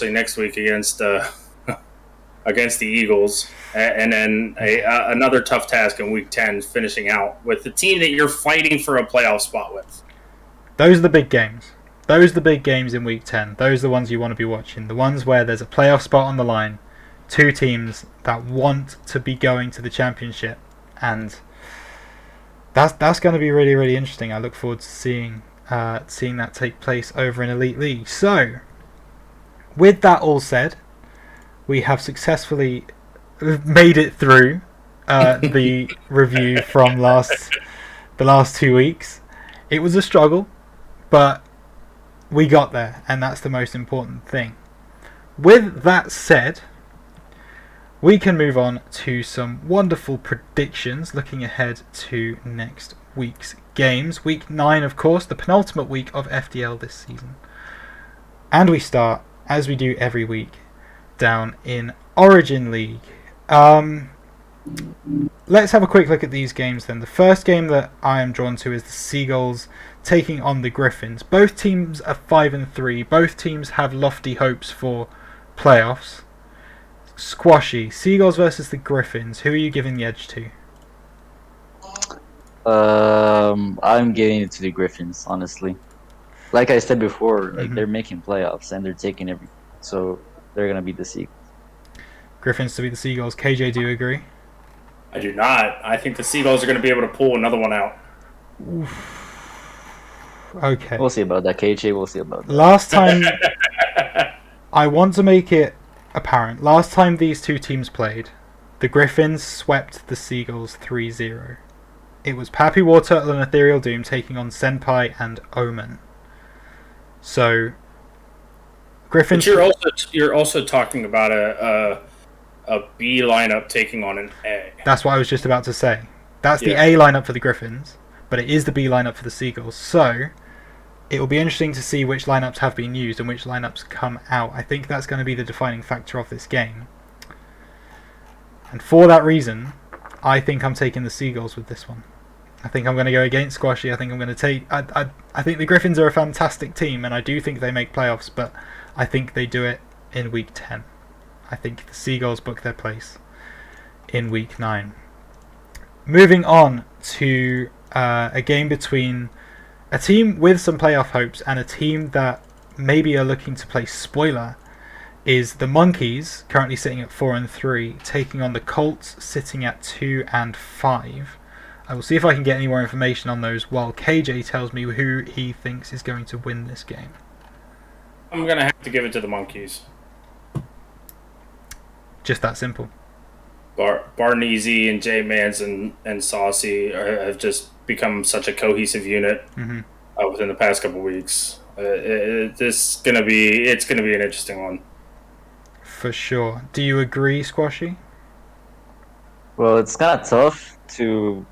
next week against the Eagles, and then another tough task in Week 10, finishing out with the team that you're fighting for a playoff spot with. Those are the big games. Those are the big games in Week 10. Those are the ones you want to be watching. The ones where there's a playoff spot on the line. Two teams that want to be going to the championship, and that's going to be really, really interesting. I look forward to seeing that take place over in Elite League. So, with that all said, we have successfully made it through the review from the last 2 weeks. It was a struggle, but we got there, and that's the most important thing. With that said, we can move on to some wonderful predictions looking ahead to next week's games. Week 9, of course, the penultimate week of FDL this season. And we start, as we do every week, down in Origin League. Let's have a quick look at these games then. The first game that I am drawn to is the Seagulls taking on the Griffins. Both teams are 5-3. Both teams have lofty hopes for playoffs. Squashy, Seagulls versus the Griffins. Who are you giving the edge to? I'm giving it to the Griffins, honestly. Like I said before, they're making playoffs and they're taking everything, so they're gonna beat the Seagulls. Griffins to beat the Seagulls. KJ, do you agree? I do not. I think the Seagulls are going to be able to pull another one out. Okay. We'll see about that, KJ. We'll see about that. Last time, I want to make it apparent. Last time these two teams played, the Griffins swept the Seagulls 3-0. It was Pappy War Turtle and Ethereal Doom taking on Senpai and Omen. So, Griffins. But you're also talking about a B lineup taking on an A. That's what I was just about to say. That's the A lineup for the Griffins, but it is the B lineup for the Seagulls. So, it will be interesting to see which lineups have been used and which lineups come out. I think that's going to be the defining factor of this game. And for that reason, I think I'm taking the Seagulls with this one. I think I'm going to go against Squashy. I think I'm going to take... I think the Griffins are a fantastic team, and I do think they make playoffs, but I think they do it in Week 10. I think the Seagulls book their place in Week 9. Moving on to a game between a team with some playoff hopes and a team that maybe are looking to play spoiler, is the Monkeys, currently sitting at 4-3, taking on the Colts, sitting at 2-5. I will see if I can get any more information on those while KJ tells me who he thinks is going to win this game. I'm going to have to give it to the Monkeys. Just that simple. Barneasy and J-Mans and Saucy have just become such a cohesive unit within the past couple weeks. It's gonna be an interesting one. For sure. Do you agree, Squashy? Well, it's kind of tough to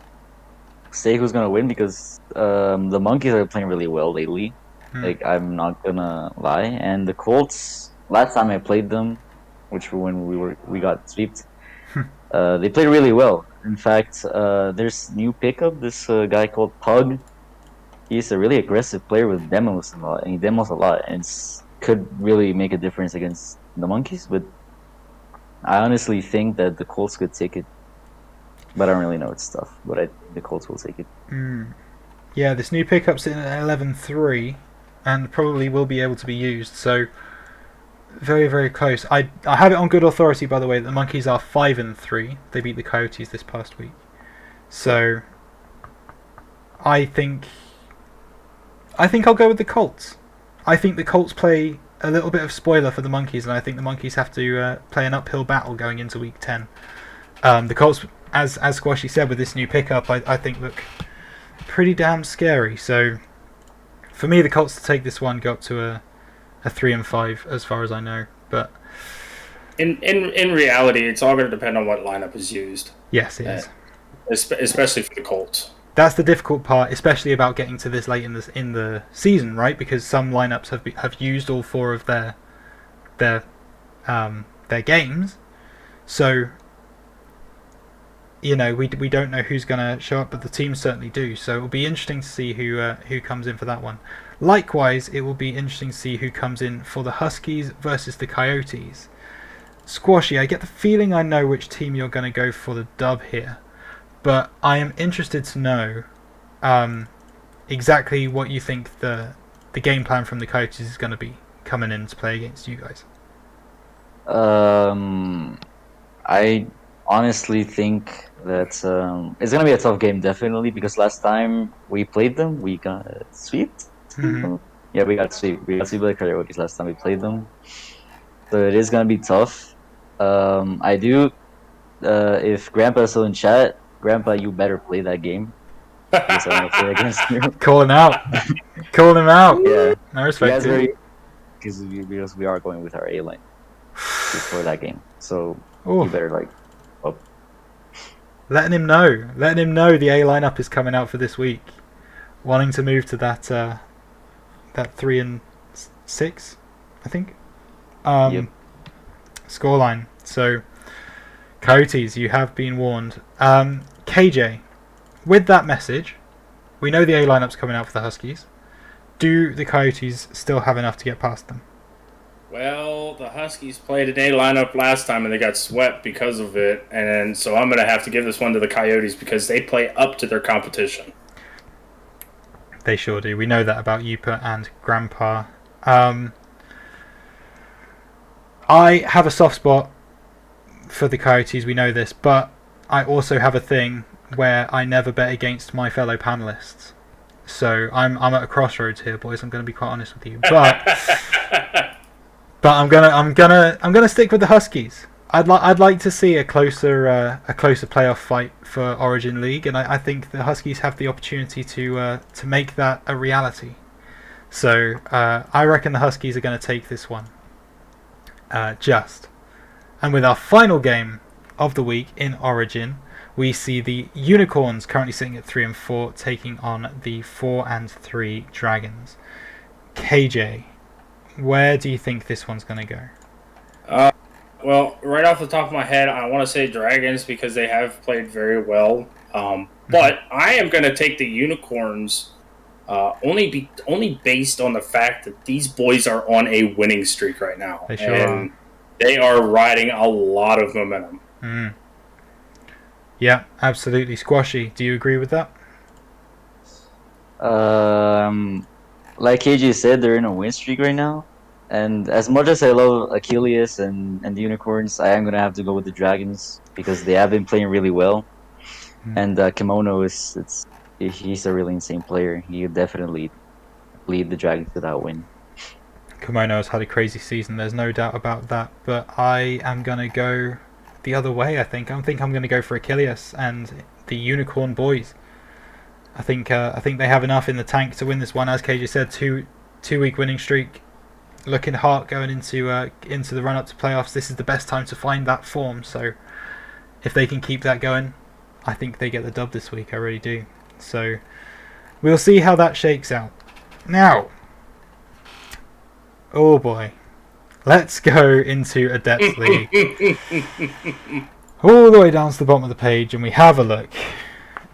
say who's gonna win because the Monkeys are playing really well lately. Like, I'm not gonna lie. And the Colts, last time I played them, which when we got swept, they played really well. In fact, there's new pickup, this guy called Pug. He's a really aggressive player with demos a lot, and he demos a lot, and could really make a difference against the Monkeys. But I honestly think that the Colts could take it. But I don't really know. It's tough. But the Colts will take it. Yeah, this new pickup's in at 11-3, and probably will be able to be used. So very, very close. I have it on good authority, by the way, that the Monkeys are 5-3. They beat the Coyotes this past week. So I think I'll go with the Colts. I think the Colts play a little bit of spoiler for the Monkeys, and I think the Monkeys have to play an uphill battle going into Week 10. The Colts, as Squashy said, with this new pickup, I think look pretty damn scary. So for me, the Colts to take this one go up to a 3-5 as far as I know. But in reality, it's all going to depend on what lineup is used. Yes, it is. Especially for the Colts. That's the difficult part, especially about getting to this late in the season, right? Because some lineups have used all 4 of their games, so we don't know who's going to show up, but the teams certainly do. So it will be interesting to see who comes in for that one. Likewise, it will be interesting to see who comes in for the Huskies versus the Coyotes. Squashy, I get the feeling I know which team you're going to go for the dub here. But I am interested to know exactly what you think the game plan from the Coyotes is going to be coming in to play against you guys. I honestly think that it's going to be a tough game, definitely, because last time we played them, we got swept. Yeah, we got swept. We got swept by the Coyotes last time we played them. So it is going to be tough. I do, if Grandpa is still in chat, Grandpa, you better play that game. Because I'm gonna play against you. Call him out. Call him out. Yeah. I respect it. Because we are going with our A-line before that game. So Ooh. You better letting him know the A lineup is coming out for this week. Wanting to move to that 3-6, I think. Yep. Scoreline. So Coyotes, you have been warned. KJ, with that message, we know the A lineup's coming out for the Huskies. Do the Coyotes still have enough to get past them? Well, the Huskies played an A lineup last time and they got swept because of it, and so I'm going to have to give this one to the Coyotes because they play up to their competition. They sure do. We know that about Yupa and Grandpa. I have a soft spot for the Coyotes, we know this, but I also have a thing where I never bet against my fellow panelists. So I'm at a crossroads here, boys. I'm going to be quite honest with you, but I'm gonna stick with the Huskies. I'd like to see a closer playoff fight for Origin League, and I think the Huskies have the opportunity to make that a reality. So I reckon the Huskies are going to take this one. And with our final game of the week in Origin, we see the Unicorns currently sitting at 3-4, taking on the 4-3 Dragons. KJ, where do you think this one's going to go? Well, right off the top of my head, I want to say Dragons because they have played very well. But I am going to take the Unicorns only based on the fact that these boys are on a winning streak right now. They sure are. They are riding a lot of momentum. Yeah, absolutely. Squashy, do you agree with that? Like KJ said, they're in a win streak right now. And as much as I love Achilles and the Unicorns, I am gonna have to go with the Dragons because they have been playing really well. And Kimono he's a really insane player. He would definitely lead the Dragons to that win. Kimono has had a crazy season, there's no doubt about that. But I am going to go the other way, I think. I'm going to go for Achilles and the Unicorn Boys. I think they have enough in the tank to win this one. As KJ said, two-week winning streak. Looking hot going into the run-up to playoffs. This is the best time to find that form. So if they can keep that going, I think they get the dub this week. I really do. So we'll see how that shakes out. Now, oh boy, let's go into a depth league. All the way down to the bottom of the page, and we have a look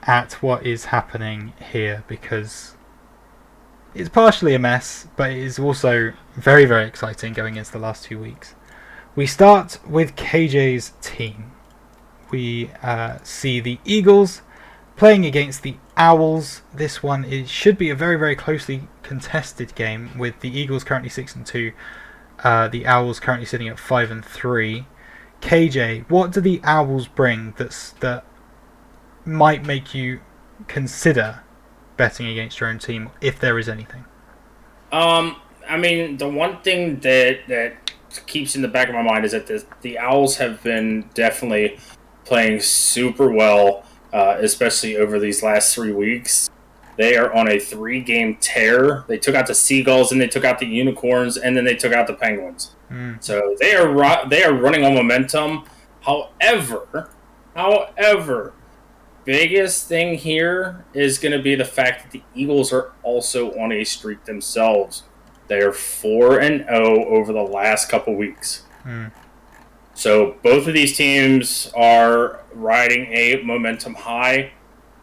at what is happening here, because it's partially a mess, but it is also very, very exciting going into the last 2 weeks. We start with KJ's team. We see the Eagles playing against the Owls. This one should be a very, very closely contested game, with the Eagles currently 6-2, the Owls currently sitting at 5-3. KJ, what do the Owls bring that might make you consider betting against your own team, if there is anything? I mean, the one thing that keeps in the back of my mind is that the Owls have been definitely playing super well, especially over these last 3 weeks. They are on a 3-game tear. They took out the Seagulls, and they took out the Unicorns, and then they took out the Penguins. So they are running on momentum. However, biggest thing here is going to be the fact that the Eagles are also on a streak themselves. They are 4-0 over the last couple weeks. So both of these teams are riding a momentum high.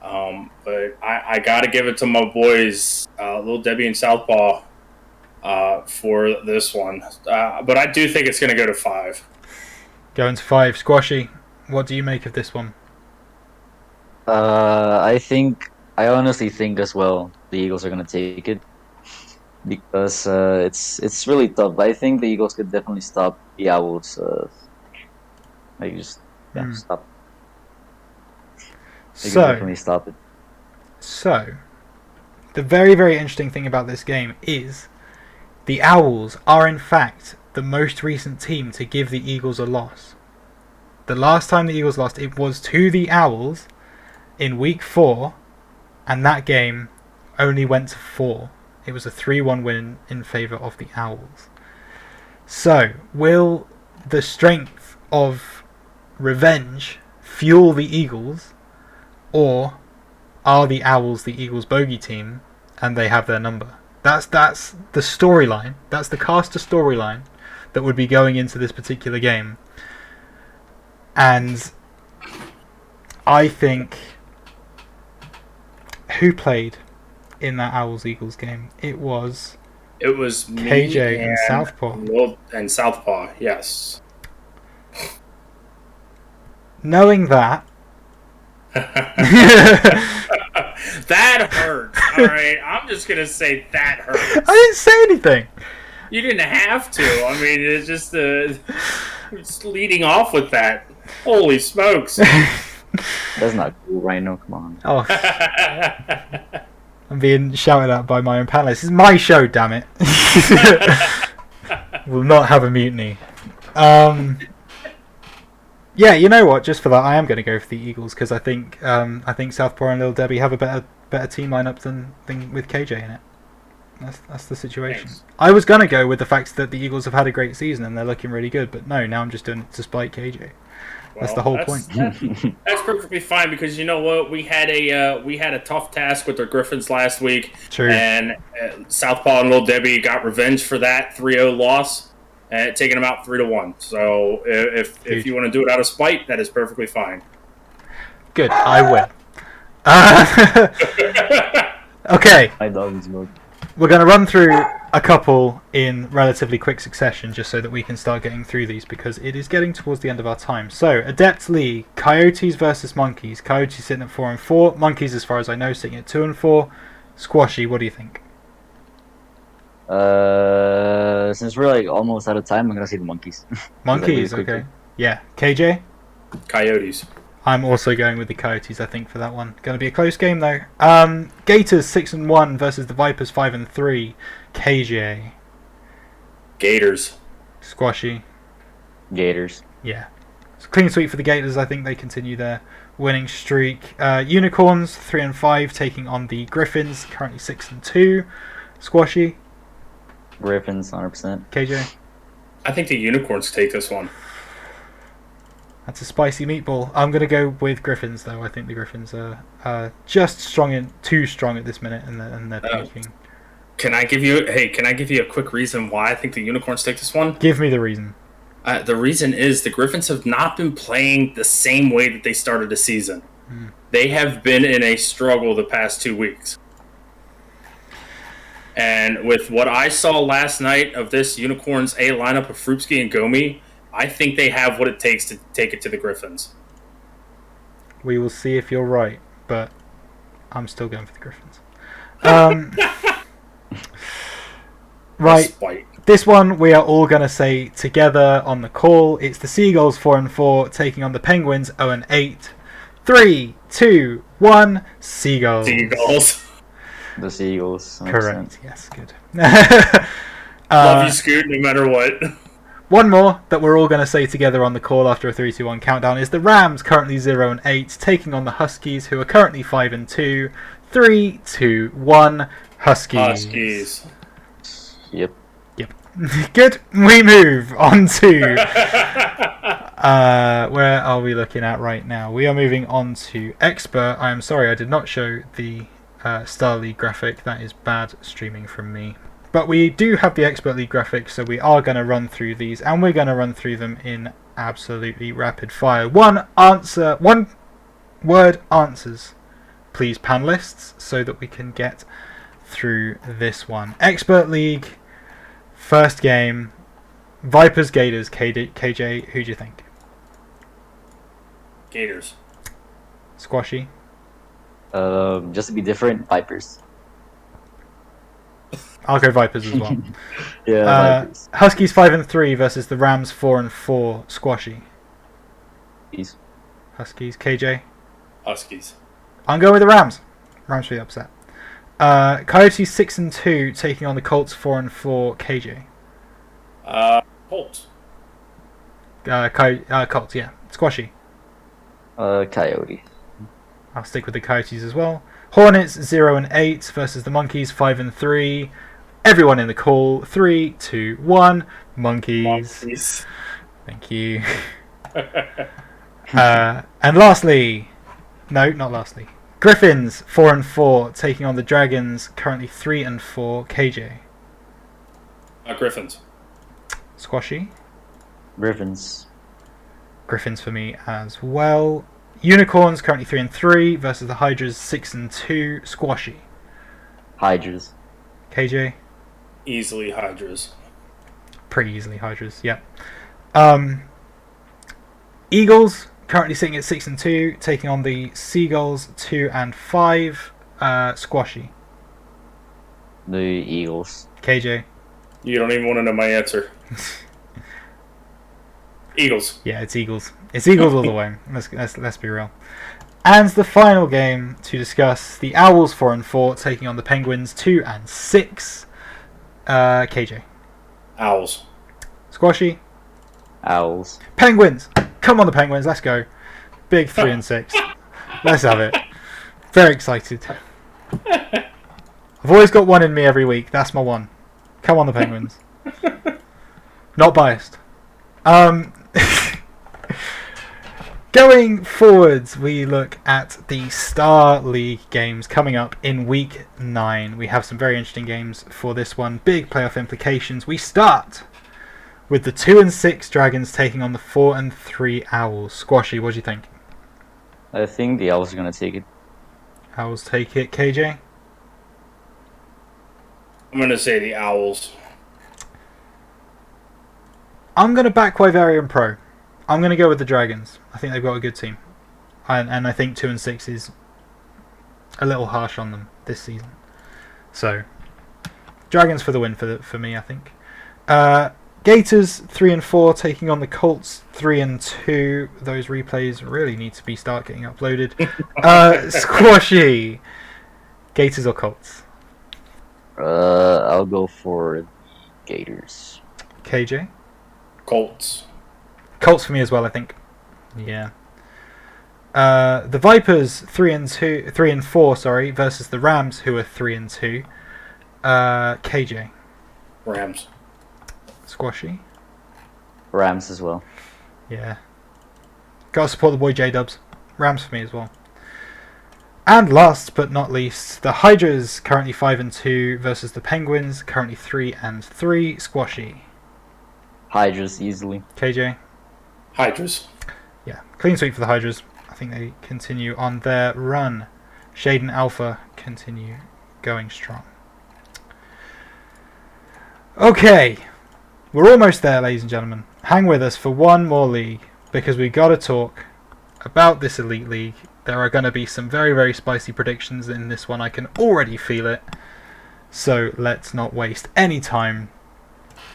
But I got to give it to my boys, Little Debbie and Southpaw, for this one. But I do think it's going to go to 5. Going to 5. Squashy, what do you make of this one? I honestly think as well the Eagles are gonna take it because it's really tough. I think the Eagles could definitely stop the Owls. Stop. They can definitely stop it. So, the very, very interesting thing about this game is the Owls are in fact the most recent team to give the Eagles a loss. The last time the Eagles lost, it was to the Owls in week 4, and that game only went to 4. It was a 3-1 win in favour of the Owls. So, will the strength of revenge fuel the Eagles, or are the Owls the Eagles' bogey team and they have their number? That's the storyline. That's the caster storyline that would be going into this particular game. And I think, who played in that Owls-Eagles game? It was me KJ and Southpaw. And Southpaw, yes. Knowing that, that hurts. All right, I'm just gonna say that hurts. I didn't say anything. You didn't have to. I mean, it's just just leading off with that. Holy smokes! That's not cool, Rhino. Come on. Oh, I'm being shouted at by my own panelists. This is my show, damn it. We'll not have a mutiny. Yeah, you know what? Just for that, I am going to go for the Eagles because I think Southpaw and Little Debbie have a better team lineup than with KJ in it. That's the situation. Thanks. I was going to go with the fact that the Eagles have had a great season and they're looking really good, but no, now I'm just doing it to spite KJ. That's the whole point. That's perfectly fine because you know what, we had a tough task with the Griffins last week. True. And Southpaw and Little Debbie got revenge for that 3-0 loss, taking them out 3-1. So if you want to do it out of spite, that is perfectly fine. Good, I will. Okay, My dog's milk. we're going to run through a couple in relatively quick succession just so that we can start getting through these because it is getting towards the end of our time. So, Adept League, Coyotes versus Monkeys. Coyotes sitting at 4 and 4. Monkeys, as far as I know, sitting at 2 and 4. Squashy, what do you think? Since we're like almost out of time, I'm gonna say the monkeys. Monkeys, Quickly. okay. Yeah. KJ? Coyotes. I'm also going with the Coyotes, I think, for that one. Going to be a close game, though. Gators 6 and 1 versus the Vipers 5 and 3. KJ. Gators. Squashy. Gators. Yeah. It's a clean sweep for the Gators. I think they continue their winning streak. Unicorns 3 and 5 taking on the Griffins, currently 6 and 2. Squashy. Griffins, 100%. KJ. I think the Unicorns take this one. That's a spicy meatball. I'm going to go with Griffins, though. I think the Griffins are just too strong at this minute, and they're peaking. Can I give you a quick reason why I think the Unicorns take this one? Give me the reason. The reason is the Griffins have not been playing the same way that they started the season. They have been in a struggle the past 2 weeks. And with what I saw last night of this Unicorns A lineup of Frupski and Gomi, I think they have what it takes to take it to the Griffins. We will see if you're right, but I'm still going for the Griffins. Right. Spite. This one we are all going to say together on the call. It's the Seagulls 4 and 4 taking on the Penguins 0 and 8. 3, 2, 1. Seagulls. Seagulls. The Seagulls. 100%. Correct. Yes, good. Love you, Scoot, no matter what. One more that we're all going to say together on the call after a 3, 2, 1 countdown is the Rams, currently 0 and 8, taking on the Huskies, who are currently 5 and 2. 3, 2, 1. Huskies. Yep. Good. We move on to where are we looking at right now? We are moving on to Expert. I am sorry I did not show the Star League graphic. That is bad streaming from me. But we do have the Expert League graphic, so we are going to run through these, and we're going to run through them in absolutely rapid fire. One word answers, please, panelists, so that we can get through this one. Expert League, first game, Vipers Gators. KJ, who do you think? Gators. Squashy. Just to be different, Vipers. I'll go Vipers as well. Vipers. Huskies 5 and 3 versus the Rams 4 and 4. Squashy. Peace. Huskies. KJ. Huskies. I'm going with the Rams. Rams for the upset. Coyotes 6 and 2 taking on the Colts 4 and 4. KJ. Colts. Colts. Yeah. Squashy. Coyote. I'll stick with the Coyotes as well. Hornets 0 and 8 versus the Monkeys 5 and 3. Everyone in the call. 3, 2, 1. Monkeys. Thank you. And lastly, no, not lastly. Griffins 4 and 4 taking on the Dragons, currently 3 and 4. KJ. Griffins. Squashy. Griffins. Griffins for me as well. Unicorns currently 3 and 3 versus the Hydras 6 and 2. Squashy. Hydras. KJ. Easily Hydras. Pretty easily Hydras. Yep. Eagles currently sitting at 6 and 2, taking on the Seagulls 2 and 5. Squashy. The Eagles. KJ. You don't even want to know my answer. Eagles. Yeah, it's Eagles. It's Eagles all the way. Let's be real. And the final game to discuss: the Owls 4 and 4 taking on the Penguins 2 and 6. KJ. Owls. Squashy. Owls. Penguins. Come on, the Penguins. Let's go. Big 3 and 6. Let's have it. Very excited. I've always got one in me every week. That's my one. Come on, the Penguins. Not biased. Going forwards, we look at the Star League games coming up in week 9. We have some very interesting games for this one. Big playoff implications. We start with the 2 and 6 Dragons taking on the 4 and 3 Owls. Squashy, what do you think? I think the Owls are going to take it. Owls take it. KJ? I'm going to say the Owls. I'm going to back Wyverian Pro. I'm going to go with the Dragons. I think they've got a good team. And I think 2-6 is a little harsh on them this season. So, Dragons for the win for me, I think. Gators 3-4 taking on the Colts 3-2. Those replays really need to start getting uploaded. Squashy. Gators or Colts? I'll go for the Gators. KJ? Colts. Colts for me as well, I think. Yeah. The Vipers 3-4, sorry, versus the Rams, who are 3-2. KJ. Rams. Squashy. Rams as well. Yeah. Gotta support the boy J-Dubs. Rams for me as well. And last but not least, the Hydras currently 5-2 versus the Penguins currently 3-3. Squashy. Hydras easily. KJ. Hydras. Yeah, clean sweep for the Hydras. I think they continue on their run. Shade and Alpha continue going strong. Okay, we're almost there, ladies and gentlemen. Hang with us for one more league, because we got to talk about this Elite League. There are going to be some very, very spicy predictions in this one. I can already feel it. So let's not waste any time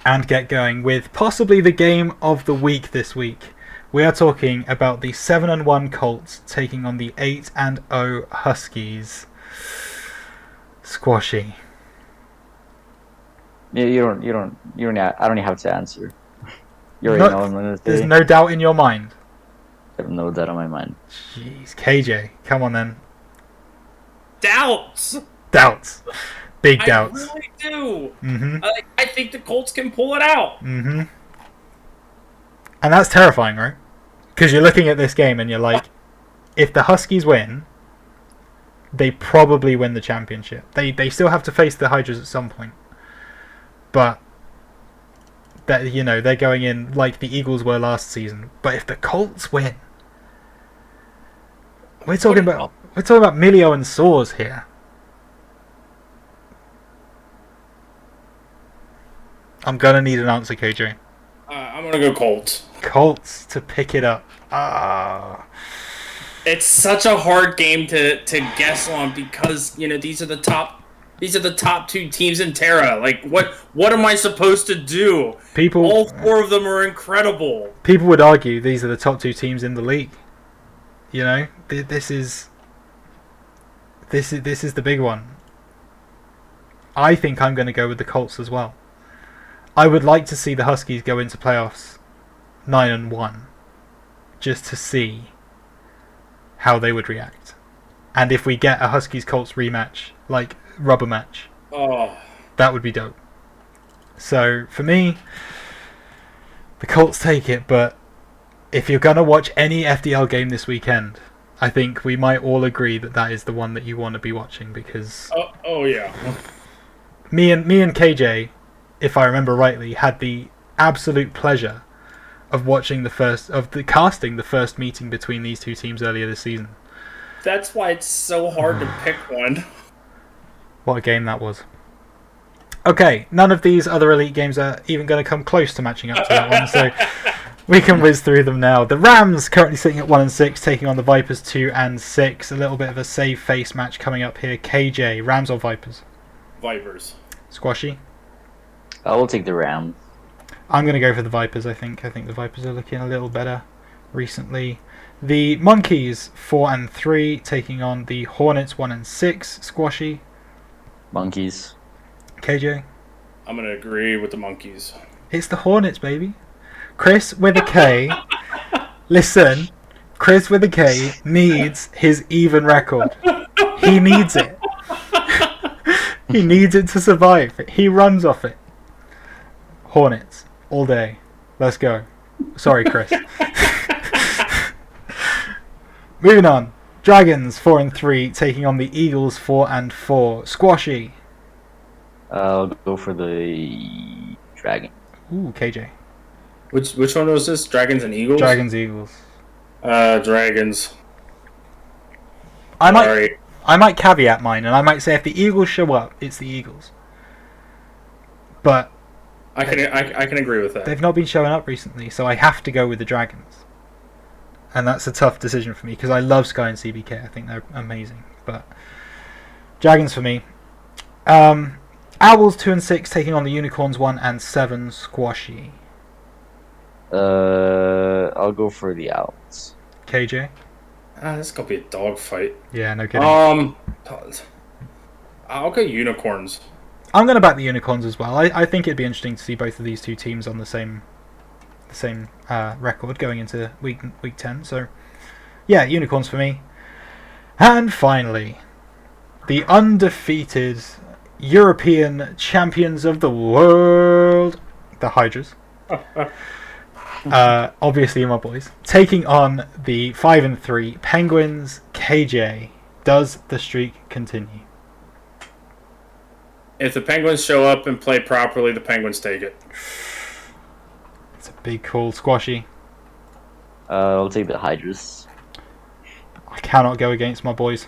and get going with possibly the game of the week this week. We are talking about the 7-1 Colts taking on the 8-0 Huskies. Squashy. Yeah, you don't. I don't even have to answer. You already know what I'm gonna say. There's no doubt in your mind. I have no doubt on my mind. Jeez, KJ, come on then. Doubts. Doubts. Big doubts. I really do. Mm-hmm. I think the Colts can pull it out. Mm-hmm. And that's terrifying, right? Because you're looking at this game and you're like, if the Huskies win, they probably win the championship. They still have to face the Hydras at some point. But that, you know, they're going in like the Eagles were last season. But if the Colts win, we're talking about Milio and Soars here. I'm gonna need an answer, KJ. I'm gonna go Colts. Colts to pick it up. Ah. It's such a hard game to guess on because these are the top two teams in Terra. Like what am I supposed to do? All four of them are incredible. People would argue these are the top two teams in the league. You know, this is the big one. I think I'm going to go with the Colts as well. I would like to see the Huskies go into playoffs 9-1, just to see how they would react, and if we get a Huskies-Colts rematch, like rubber match, that would be dope. So for me, the Colts take it. But if you're gonna watch any FDL game this weekend, I think we might all agree that is the one that you want to be watching, because yeah, me and KJ, if I remember rightly, had the absolute pleasure of watching casting the first meeting between these two teams earlier this season. That's why it's so hard to pick one. What a game that was. Okay, none of these other Elite games are even going to come close to matching up to that one, so we can whiz through them now. The Rams currently sitting at 1-6, taking on the Vipers 2-6. A little bit of a save face match coming up here. KJ, Rams or Vipers? Vipers. Squashy? I will take the Rams. I'm going to go for the Vipers, I think. I think the Vipers are looking a little better recently. The Monkeys 4-3, taking on the Hornets 1-6. Squashy? Monkeys. KJ? I'm going to agree with the Monkeys. It's the Hornets, baby. Chris with a K. Listen, Chris with a K needs his even record. He needs it. He needs it to survive. He runs off it. Hornets. All day. Let's go. Sorry, Chris. Moving on. Dragons 4-3, taking on the Eagles 4-4. Squashy. I'll go for the Dragon. Ooh, KJ. Which one was this? Dragons and Eagles? Dragons, Eagles. Dragons. I might caveat mine, and I might say if the Eagles show up, it's the Eagles. but I can agree with that. they've not been showing up recently, so I have to go with the Dragons. And that's a tough decision for me because I love Sky and CBK. I think they're amazing, but Dragons for me. Owls 2 and 6 taking on the Unicorns 1 and 7 squashy. I'll go for the Owls. KJ? This is gonna be a dogfight. Yeah, no kidding. I'll go Unicorns. I'm going to back the Unicorns as well. I think it'd be interesting to see both of these two teams on the same record going into week 10. So, yeah, Unicorns for me. And finally, the undefeated European champions of the world, the Hydras. Obviously, my boys taking on the 5 and 3 Penguins. KJ, does the streak continue? If the Penguins show up and play properly, the Penguins take it. It's a big call, squashy. I'll take the Hydras. I cannot go against my boys.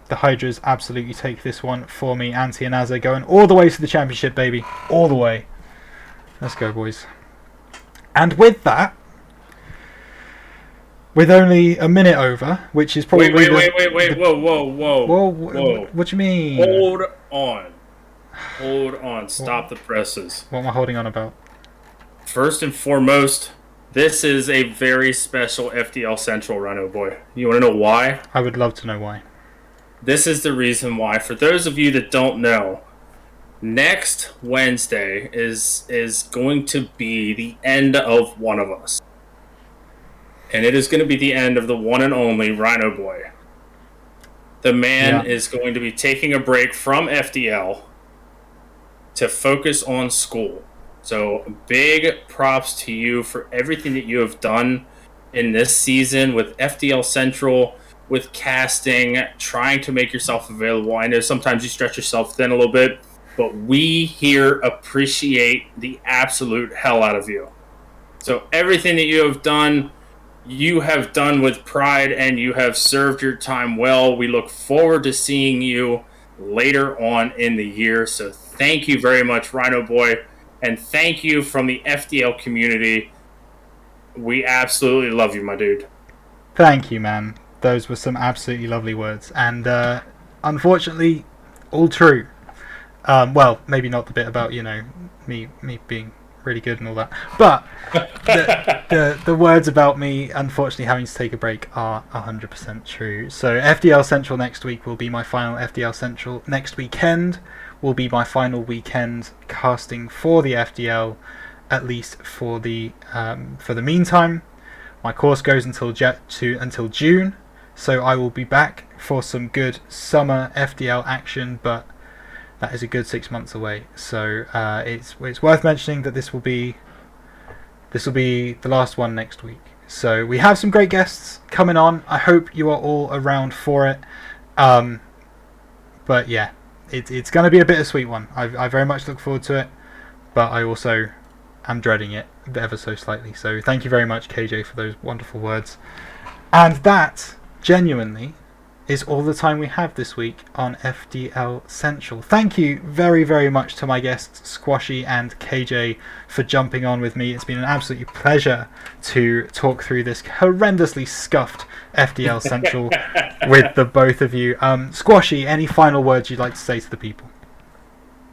The Hydras absolutely take this one for me. Anti and Azza going all the way to the championship, baby. All the way. Let's go, boys. And with that, with only a minute over, which is probably... Wait. Whoa. What do you mean? Hold on. Stop the presses. What am I holding on about? First and foremost, this is a very special FDL Central run, oh boy. You want to know why? I would love to know why. This is the reason why. For those of you that don't know, next Wednesday is going to be the end of one of us. And it is going to be the end of the one and only Rhino Boy. The man is going to be taking a break from FDL to focus on school. So big props to you for everything that you have done in this season with FDL Central, with casting, trying to make yourself available. I know sometimes you stretch yourself thin a little bit, but we here appreciate the absolute hell out of you. So everything that you have done with pride, and you have served your time well. We look forward to seeing you later on in the year. So thank you very much, Rhino Boy, and thank you from the FDL community. We absolutely love you, my dude. Thank you, man. Those were some absolutely lovely words, and unfortunately, all true. Well, maybe not the bit about me being really good and all that, but the words about me unfortunately having to take a break are 100% true. So FDL Central next week will be my final FDL Central. Next weekend will be my final weekend casting for the FDL, at least for the meantime. My course goes until June, so I will be back for some good summer FDL action, but that is a good 6 months away. So it's worth mentioning that this will be the last one next week. So we have some great guests coming on. I hope you are all around for it. But yeah, it's going to be a bittersweet one. I very much look forward to it, but I also am dreading it ever so slightly. So thank you very much, KJ, for those wonderful words. And that genuinely is all the time we have this week on FDL Central. Thank you very, very much to my guests, Squashy and KJ, for jumping on with me. It's been an absolute pleasure to talk through this horrendously scuffed FDL Central with the both of you. Squashy, any final words you'd like to say to the people?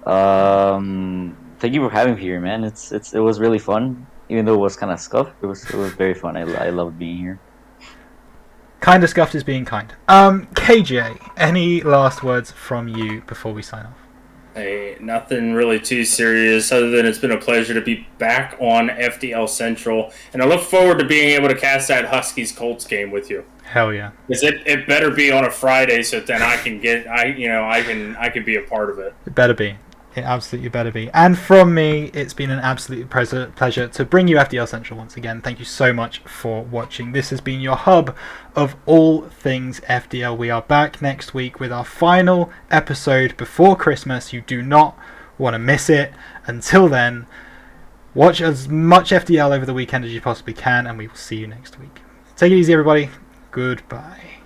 Thank you for having me here, man. It was really fun, even though it was kind of scuffed. It was very fun. I loved being here. Kind of scuffed is being kind. KJ, any last words from you before we sign off? Hey, nothing really too serious, other than it's been a pleasure to be back on FDL Central, and I look forward to being able to cast that Huskies Colts game with you. Hell yeah! Because it better be on a Friday, so then I can be a part of it. It better be. It absolutely better be. And from me, it's been an absolute pleasure to bring you FDL Central once again. Thank you so much for watching. This has been your hub of all things FDL. We are back next week with our final episode before Christmas. You do not want to miss it. Until then, watch as much FDL over the weekend as you possibly can, and we will see you next week. Take it easy, everybody. Goodbye.